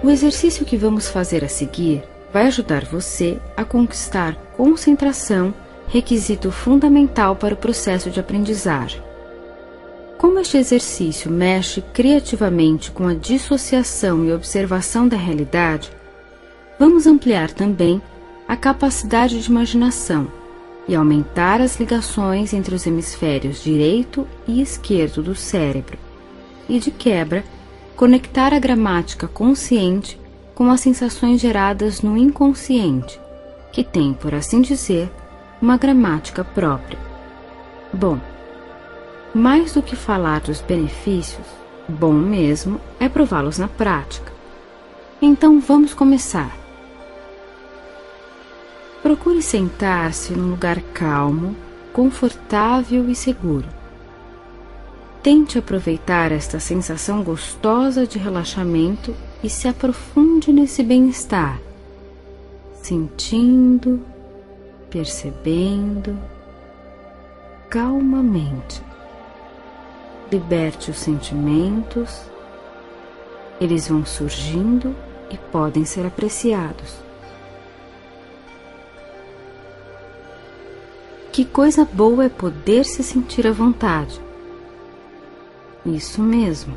O exercício que vamos fazer a seguir vai ajudar você a conquistar concentração, requisito fundamental para o processo de aprendizagem. Como este exercício mexe criativamente com a dissociação e observação da realidade, vamos ampliar também a capacidade de imaginação e aumentar as ligações entre os hemisférios direito e esquerdo do cérebro, e de quebra, conectar a gramática consciente com as sensações geradas no inconsciente, que tem, por assim dizer, uma gramática própria. Bom, mais do que falar dos benefícios, bom mesmo é prová-los na prática. Então vamos começar. Procure sentar-se num lugar calmo, confortável e seguro. Tente aproveitar esta sensação gostosa de relaxamento e se aprofunde nesse bem-estar, sentindo, percebendo, calmamente. Liberte os sentimentos, eles vão surgindo e podem ser apreciados. Que coisa boa é poder se sentir à vontade. Isso mesmo.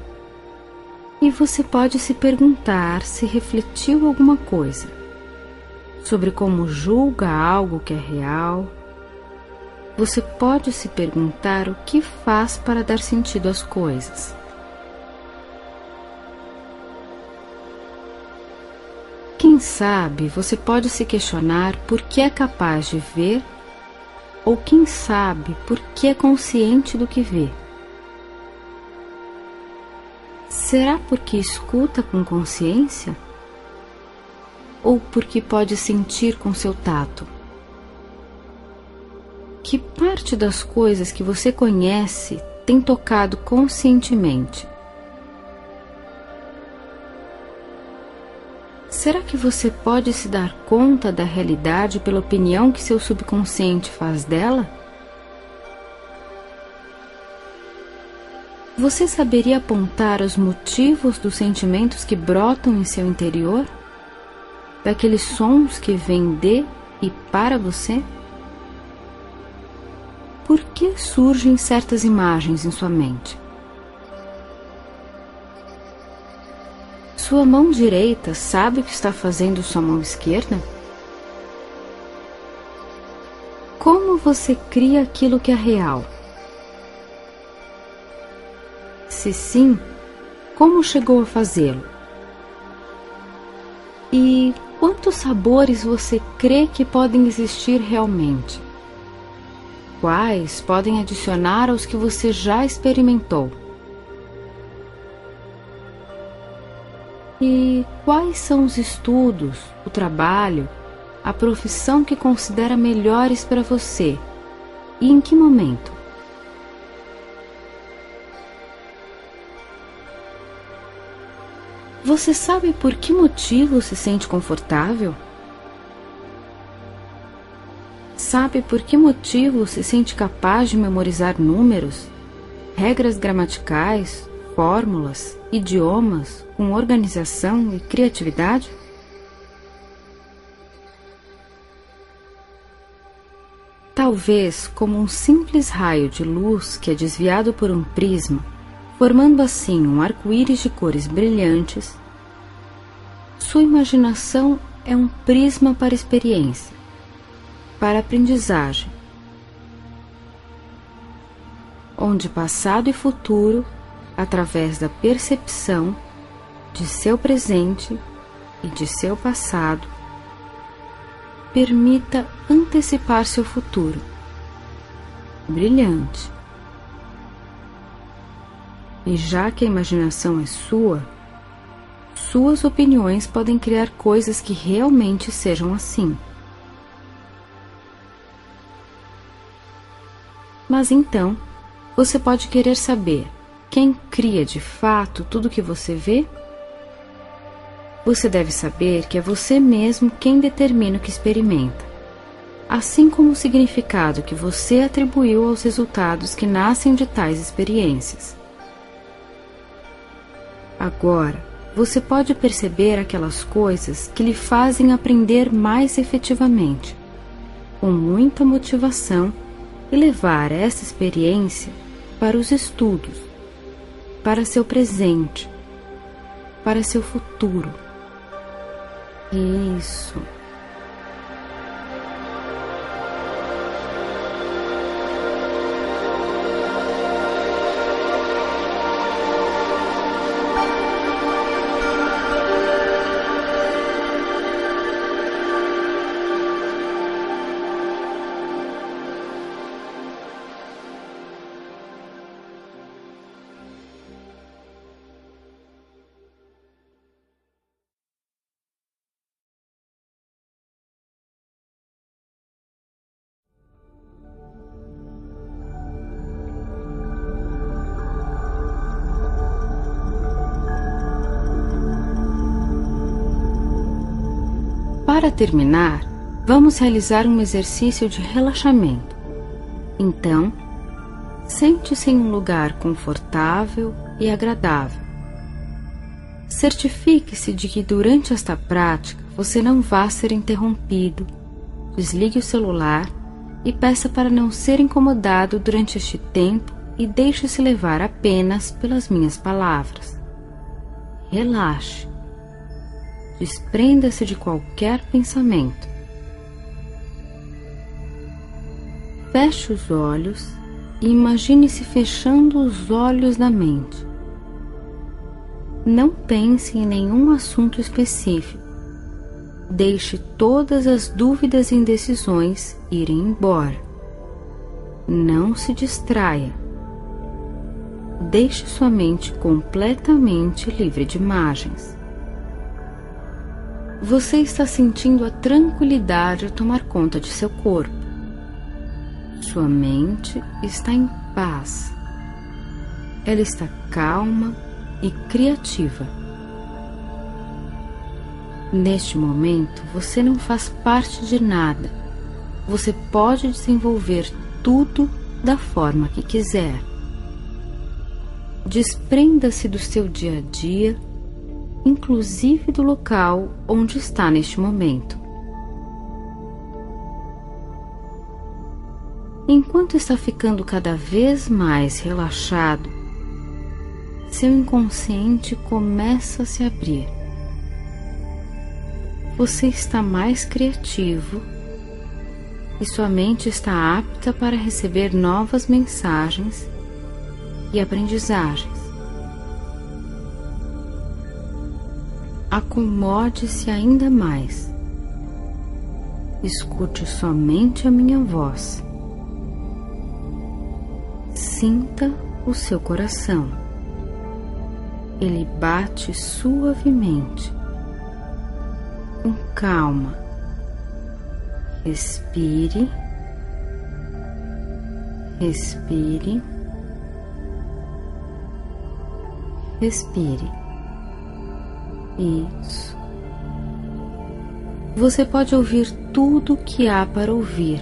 E você pode se perguntar se refletiu alguma coisa sobre como julga algo que é real. Você pode se perguntar o que faz para dar sentido às coisas. Quem sabe você pode se questionar por que é capaz de ver, ou quem sabe por que é consciente do que vê. Será porque escuta com consciência? Ou porque pode sentir com seu tato? Que parte das coisas que você conhece tem tocado conscientemente? Será que você pode se dar conta da realidade pela opinião que seu subconsciente faz dela? Você saberia apontar os motivos dos sentimentos que brotam em seu interior? Daqueles sons que vêm de e para você? Por que surgem certas imagens em sua mente? Sua mão direita sabe o que está fazendo sua mão esquerda? Como você cria aquilo que é real? Se sim, como chegou a fazê-lo? E quantos sabores você crê que podem existir realmente? Quais podem adicionar aos que você já experimentou? E quais são os estudos, o trabalho, a profissão que considera melhores para você? E em que momento? Você sabe por que motivo se sente confortável? Sabe por que motivo se sente capaz de memorizar números, regras gramaticais, fórmulas, idiomas, com organização e criatividade? Talvez como um simples raio de luz que é desviado por um prisma, formando assim um arco-íris de cores brilhantes, sua imaginação é um prisma para experiência, para aprendizagem, onde passado e futuro, através da percepção de seu presente e de seu passado, permita antecipar seu futuro, brilhante. E já que a imaginação é sua, suas opiniões podem criar coisas que realmente sejam assim. Mas então, você pode querer saber quem cria de fato tudo que você vê? Você deve saber que é você mesmo quem determina o que experimenta, assim como o significado que você atribuiu aos resultados que nascem de tais experiências. Agora, você pode perceber aquelas coisas que lhe fazem aprender mais efetivamente, com muita motivação, e levar essa experiência para os estudos, para seu presente, para seu futuro. Isso. Para terminar, vamos realizar um exercício de relaxamento. Então, sente-se em um lugar confortável e agradável. Certifique-se de que durante esta prática você não vá ser interrompido. Desligue o celular e peça para não ser incomodado durante este tempo e deixe-se levar apenas pelas minhas palavras. Relaxe. Desprenda-se de qualquer pensamento. Feche os olhos e imagine-se fechando os olhos da mente. Não pense em nenhum assunto específico. Deixe todas as dúvidas e indecisões irem embora. Não se distraia. Deixe sua mente completamente livre de imagens. Você está sentindo a tranquilidade a tomar conta de seu corpo. Sua mente está em paz. Ela está calma e criativa. Neste momento, você não faz parte de nada. Você pode desenvolver tudo da forma que quiser. Desprenda-se do seu dia a dia, inclusive do local onde está neste momento. Enquanto está ficando cada vez mais relaxado, seu inconsciente começa a se abrir. Você está mais criativo e sua mente está apta para receber novas mensagens e aprendizagens. Acomode-se ainda mais. Escute somente a minha voz. Sinta o seu coração. Ele bate suavemente. Com calma. Respire. Respire. Respire. Isso. Você pode ouvir tudo o que há para ouvir,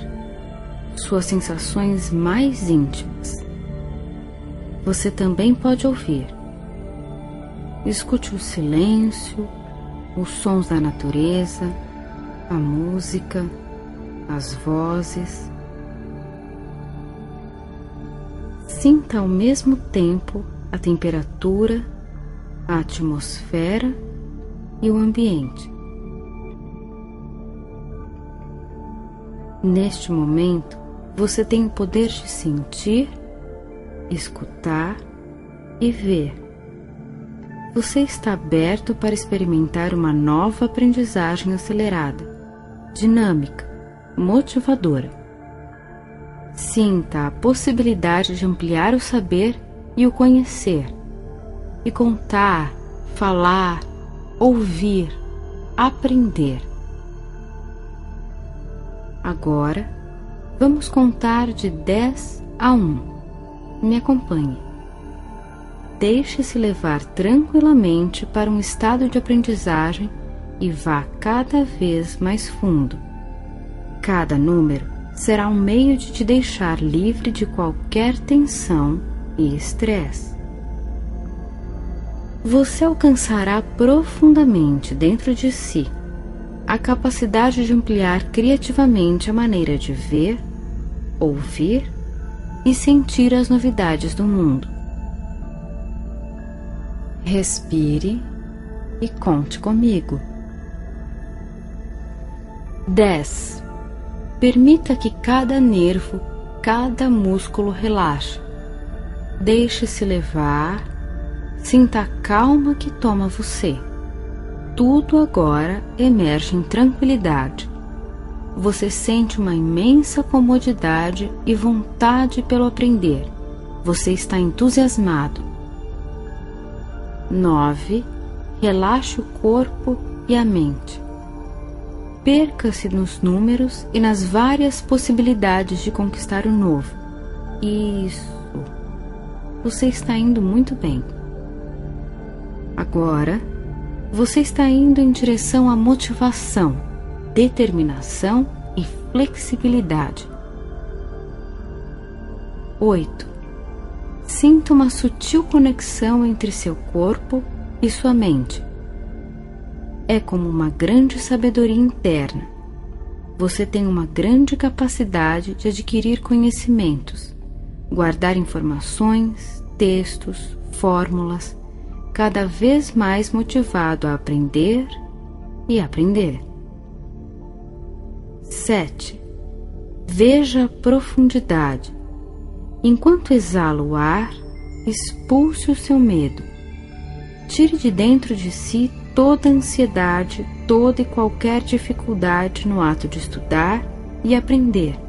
suas sensações mais íntimas. Você também pode ouvir. Escute o silêncio, os sons da natureza, a música, as vozes. Sinta ao mesmo tempo a temperatura, a atmosfera e o ambiente. Neste momento, você tem o poder de sentir, escutar e ver. Você está aberto para experimentar uma nova aprendizagem acelerada, dinâmica, motivadora. Sinta a possibilidade de ampliar o saber e o conhecer, e contar, falar, ouvir, aprender. Agora, vamos contar de 10 a 1. Me acompanhe. Deixe-se levar tranquilamente para um estado de aprendizagem e vá cada vez mais fundo. Cada número será um meio de te deixar livre de qualquer tensão e estresse. Você alcançará profundamente dentro de si a capacidade de ampliar criativamente a maneira de ver, ouvir e sentir as novidades do mundo. Respire e conte comigo. 10. Permita que cada nervo, cada músculo relaxe. Deixe-se levar, sinta a calma que toma você. Tudo agora emerge em tranquilidade. Você sente uma imensa comodidade e vontade pelo aprender. Você está entusiasmado. 9. Relaxe o corpo e a mente. Perca-se nos números e nas várias possibilidades de conquistar o novo. Isso. Você está indo muito bem. Agora, você está indo em direção à motivação, determinação e flexibilidade. 8. Sinta uma sutil conexão entre seu corpo e sua mente. É como uma grande sabedoria interna. Você tem uma grande capacidade de adquirir conhecimentos, guardar informações, textos, fórmulas, cada vez mais motivado a aprender e aprender. 7. Veja a profundidade. Enquanto exala o ar, expulse o seu medo. Tire de dentro de si toda ansiedade, toda e qualquer dificuldade no ato de estudar e aprender.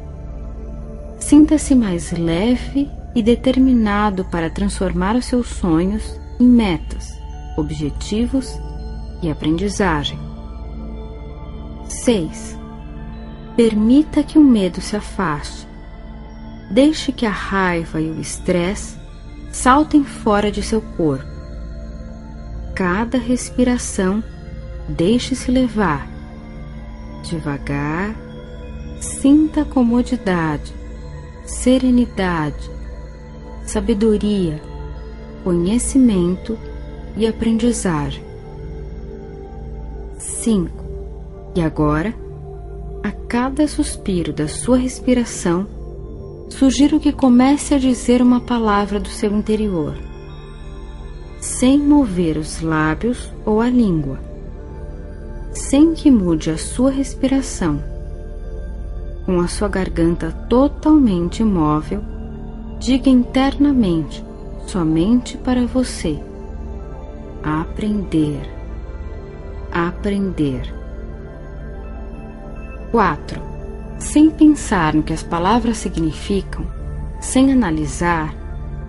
Sinta-se mais leve e determinado para transformar os seus sonhos em metas, objetivos e aprendizagem. 6. Permita que o medo se afaste. Deixe que a raiva e o estresse saltem fora de seu corpo. Cada respiração deixe-se levar. Devagar, sinta comodidade, serenidade, sabedoria, conhecimento e aprendizagem. 5. E agora, a cada suspiro da sua respiração, sugiro que comece a dizer uma palavra do seu interior, sem mover os lábios ou a língua, sem que mude a sua respiração. Com a sua garganta totalmente imóvel, diga internamente, somente para você: aprender, aprender. 4. Sem pensar no que as palavras significam, sem analisar,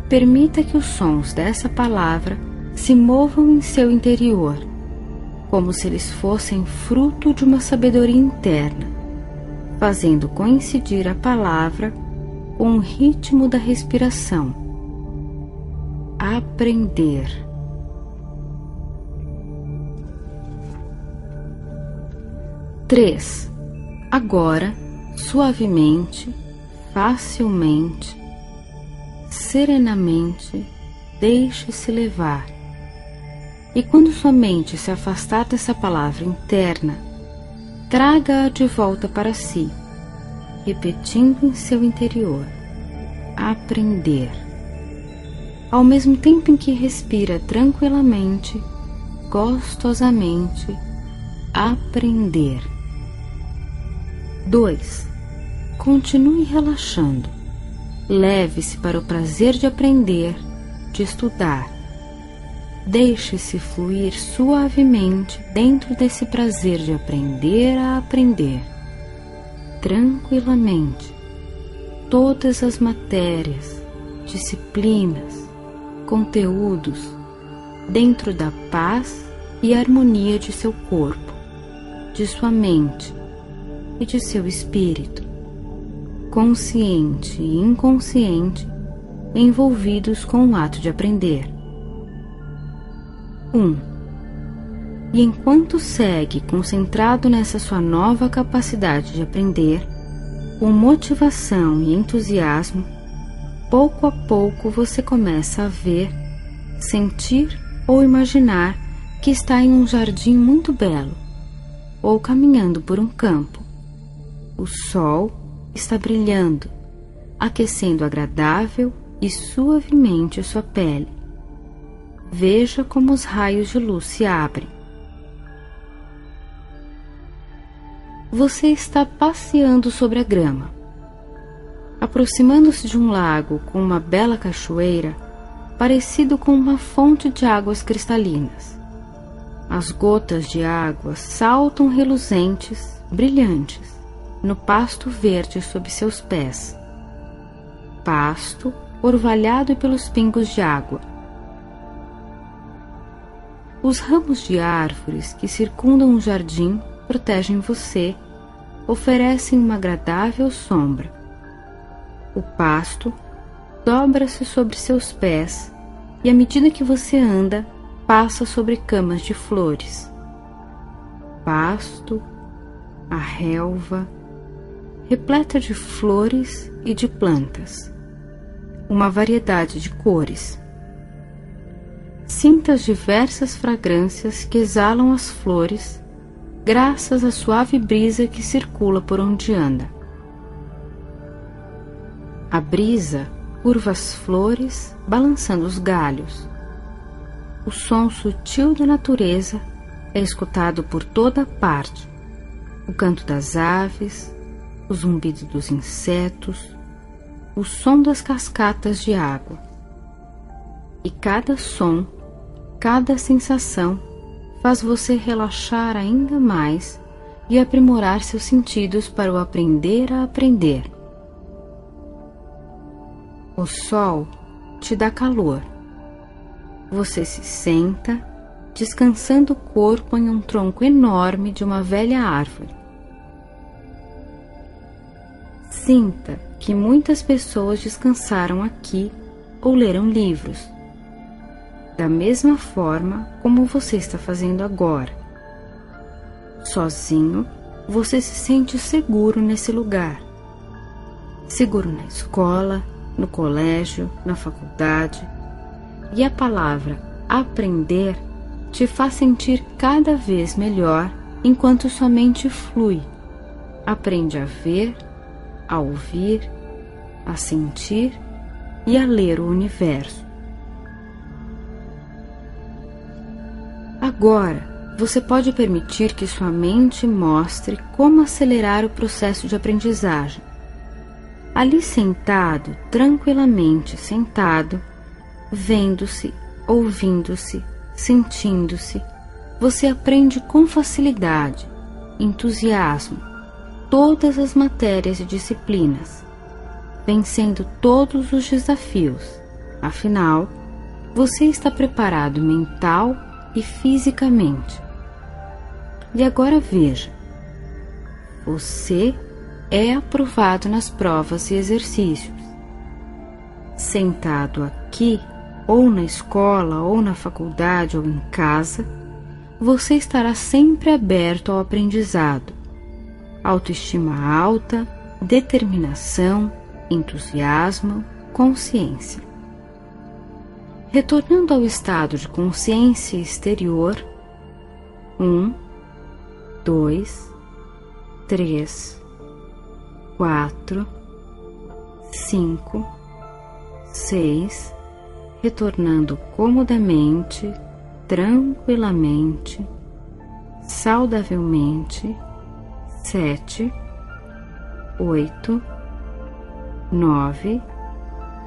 permita que os sons dessa palavra se movam em seu interior, como se eles fossem fruto de uma sabedoria interna, fazendo coincidir a palavra com o ritmo da respiração. Aprender. 3. Agora, suavemente, facilmente, serenamente, deixe-se levar. E quando sua mente se afastar dessa palavra interna, traga-a de volta para si, repetindo em seu interior: aprender. Ao mesmo tempo em que respira tranquilamente, gostosamente, aprender. 2. Continue relaxando. Leve-se para o prazer de aprender, de estudar. Deixe-se fluir suavemente dentro desse prazer de aprender a aprender. Tranquilamente, todas as matérias, disciplinas, conteúdos, dentro da paz e harmonia de seu corpo, de sua mente e de seu espírito, consciente e inconsciente, envolvidos com o ato de aprender. 1. E enquanto segue concentrado nessa sua nova capacidade de aprender, com motivação e entusiasmo, pouco a pouco você começa a ver, sentir ou imaginar que está em um jardim muito belo, ou caminhando por um campo. O sol está brilhando, aquecendo agradável e suavemente sua pele. Veja como os raios de luz se abrem. Você está passeando sobre a grama. Aproximando-se de um lago com uma bela cachoeira, parecido com uma fonte de águas cristalinas. As gotas de água saltam reluzentes, brilhantes, no pasto verde sob seus pés. Pasto orvalhado pelos pingos de água. Os ramos de árvores que circundam o jardim protegem você, oferecem uma agradável sombra. O pasto dobra-se sobre seus pés e, à medida que você anda, passa sobre camas de flores. Pasto, a relva, repleta de flores e de plantas, uma variedade de cores. Sinta as diversas fragrâncias que exalam as flores, graças à suave brisa que circula por onde anda. A brisa curva as flores, balançando os galhos. O som sutil da natureza é escutado por toda parte. O canto das aves, o zumbido dos insetos, o som das cascatas de água. E cada som, cada sensação faz você relaxar ainda mais e aprimorar seus sentidos para o aprender a aprender. O sol te dá calor. Você se senta, descansando o corpo em um tronco enorme de uma velha árvore. Sinta que muitas pessoas descansaram aqui ou leram livros, da mesma forma como você está fazendo agora, Sozinho, você se sente seguro nesse lugar. Seguro na escola, no colégio, na faculdade. E a palavra aprender te faz sentir cada vez melhor enquanto sua mente flui. Aprende a ver, a ouvir, a sentir e a ler o universo. Agora, você pode permitir que sua mente mostre como acelerar o processo de aprendizagem. Ali sentado, tranquilamente sentado, vendo-se, ouvindo-se, sentindo-se, você aprende com facilidade, entusiasmo, todas as matérias e disciplinas, vencendo todos os desafios. Afinal, você está preparado mental e fisicamente. E agora veja, você é aprovado nas provas e exercícios. Sentado aqui, ou na escola, ou na faculdade, ou em casa, você estará sempre aberto ao aprendizado. Autoestima alta, determinação, entusiasmo, consciência. Retornando ao estado de consciência exterior, 1, 2, 3, 4, 5, 6, retornando comodamente, tranquilamente, saudavelmente, 7, 8, 9,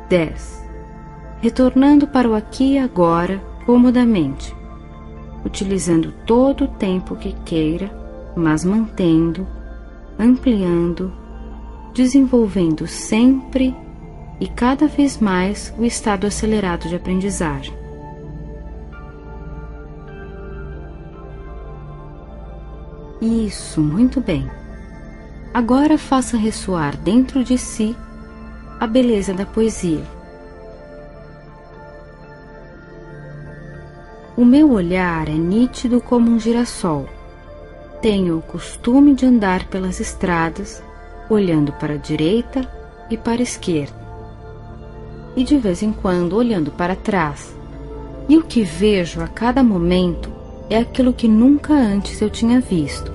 10. Retornando para o aqui e agora comodamente, utilizando todo o tempo que queira, mas mantendo, ampliando, desenvolvendo sempre e cada vez mais o estado acelerado de aprendizagem. Isso, muito bem. Agora faça ressoar dentro de si a beleza da poesia. O meu olhar é nítido como um girassol. Tenho o costume de andar pelas estradas, olhando para a direita e para a esquerda, e de vez em quando olhando para trás. E o que vejo a cada momento é aquilo que nunca antes eu tinha visto.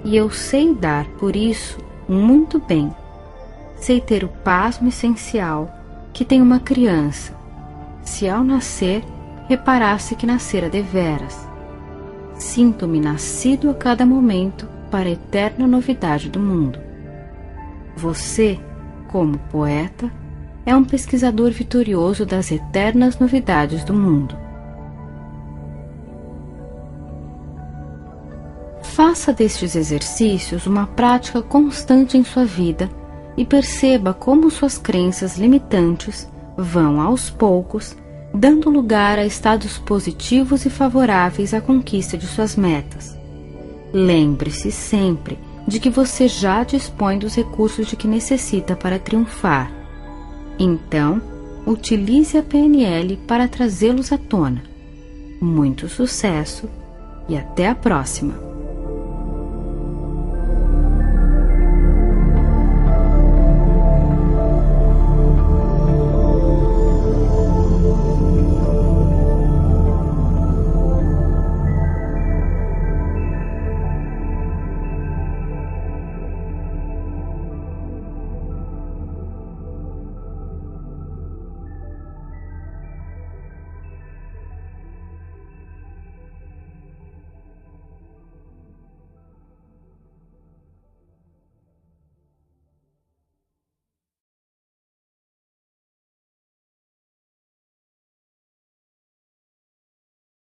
E eu sei dar, por isso, muito bem. Sei ter o pasmo essencial que tem uma criança, se ao nascer reparasse que nascera deveras. Sinto-me nascido a cada momento para a eterna novidade do mundo. Você, como poeta, é um pesquisador vitorioso das eternas novidades do mundo. Faça destes exercícios uma prática constante em sua vida e perceba como suas crenças limitantes vão, aos poucos, dando lugar a estados positivos e favoráveis à conquista de suas metas. Lembre-se sempre de que você já dispõe dos recursos de que necessita para triunfar. Então, utilize a PNL para trazê-los à tona. Muito sucesso e até a próxima!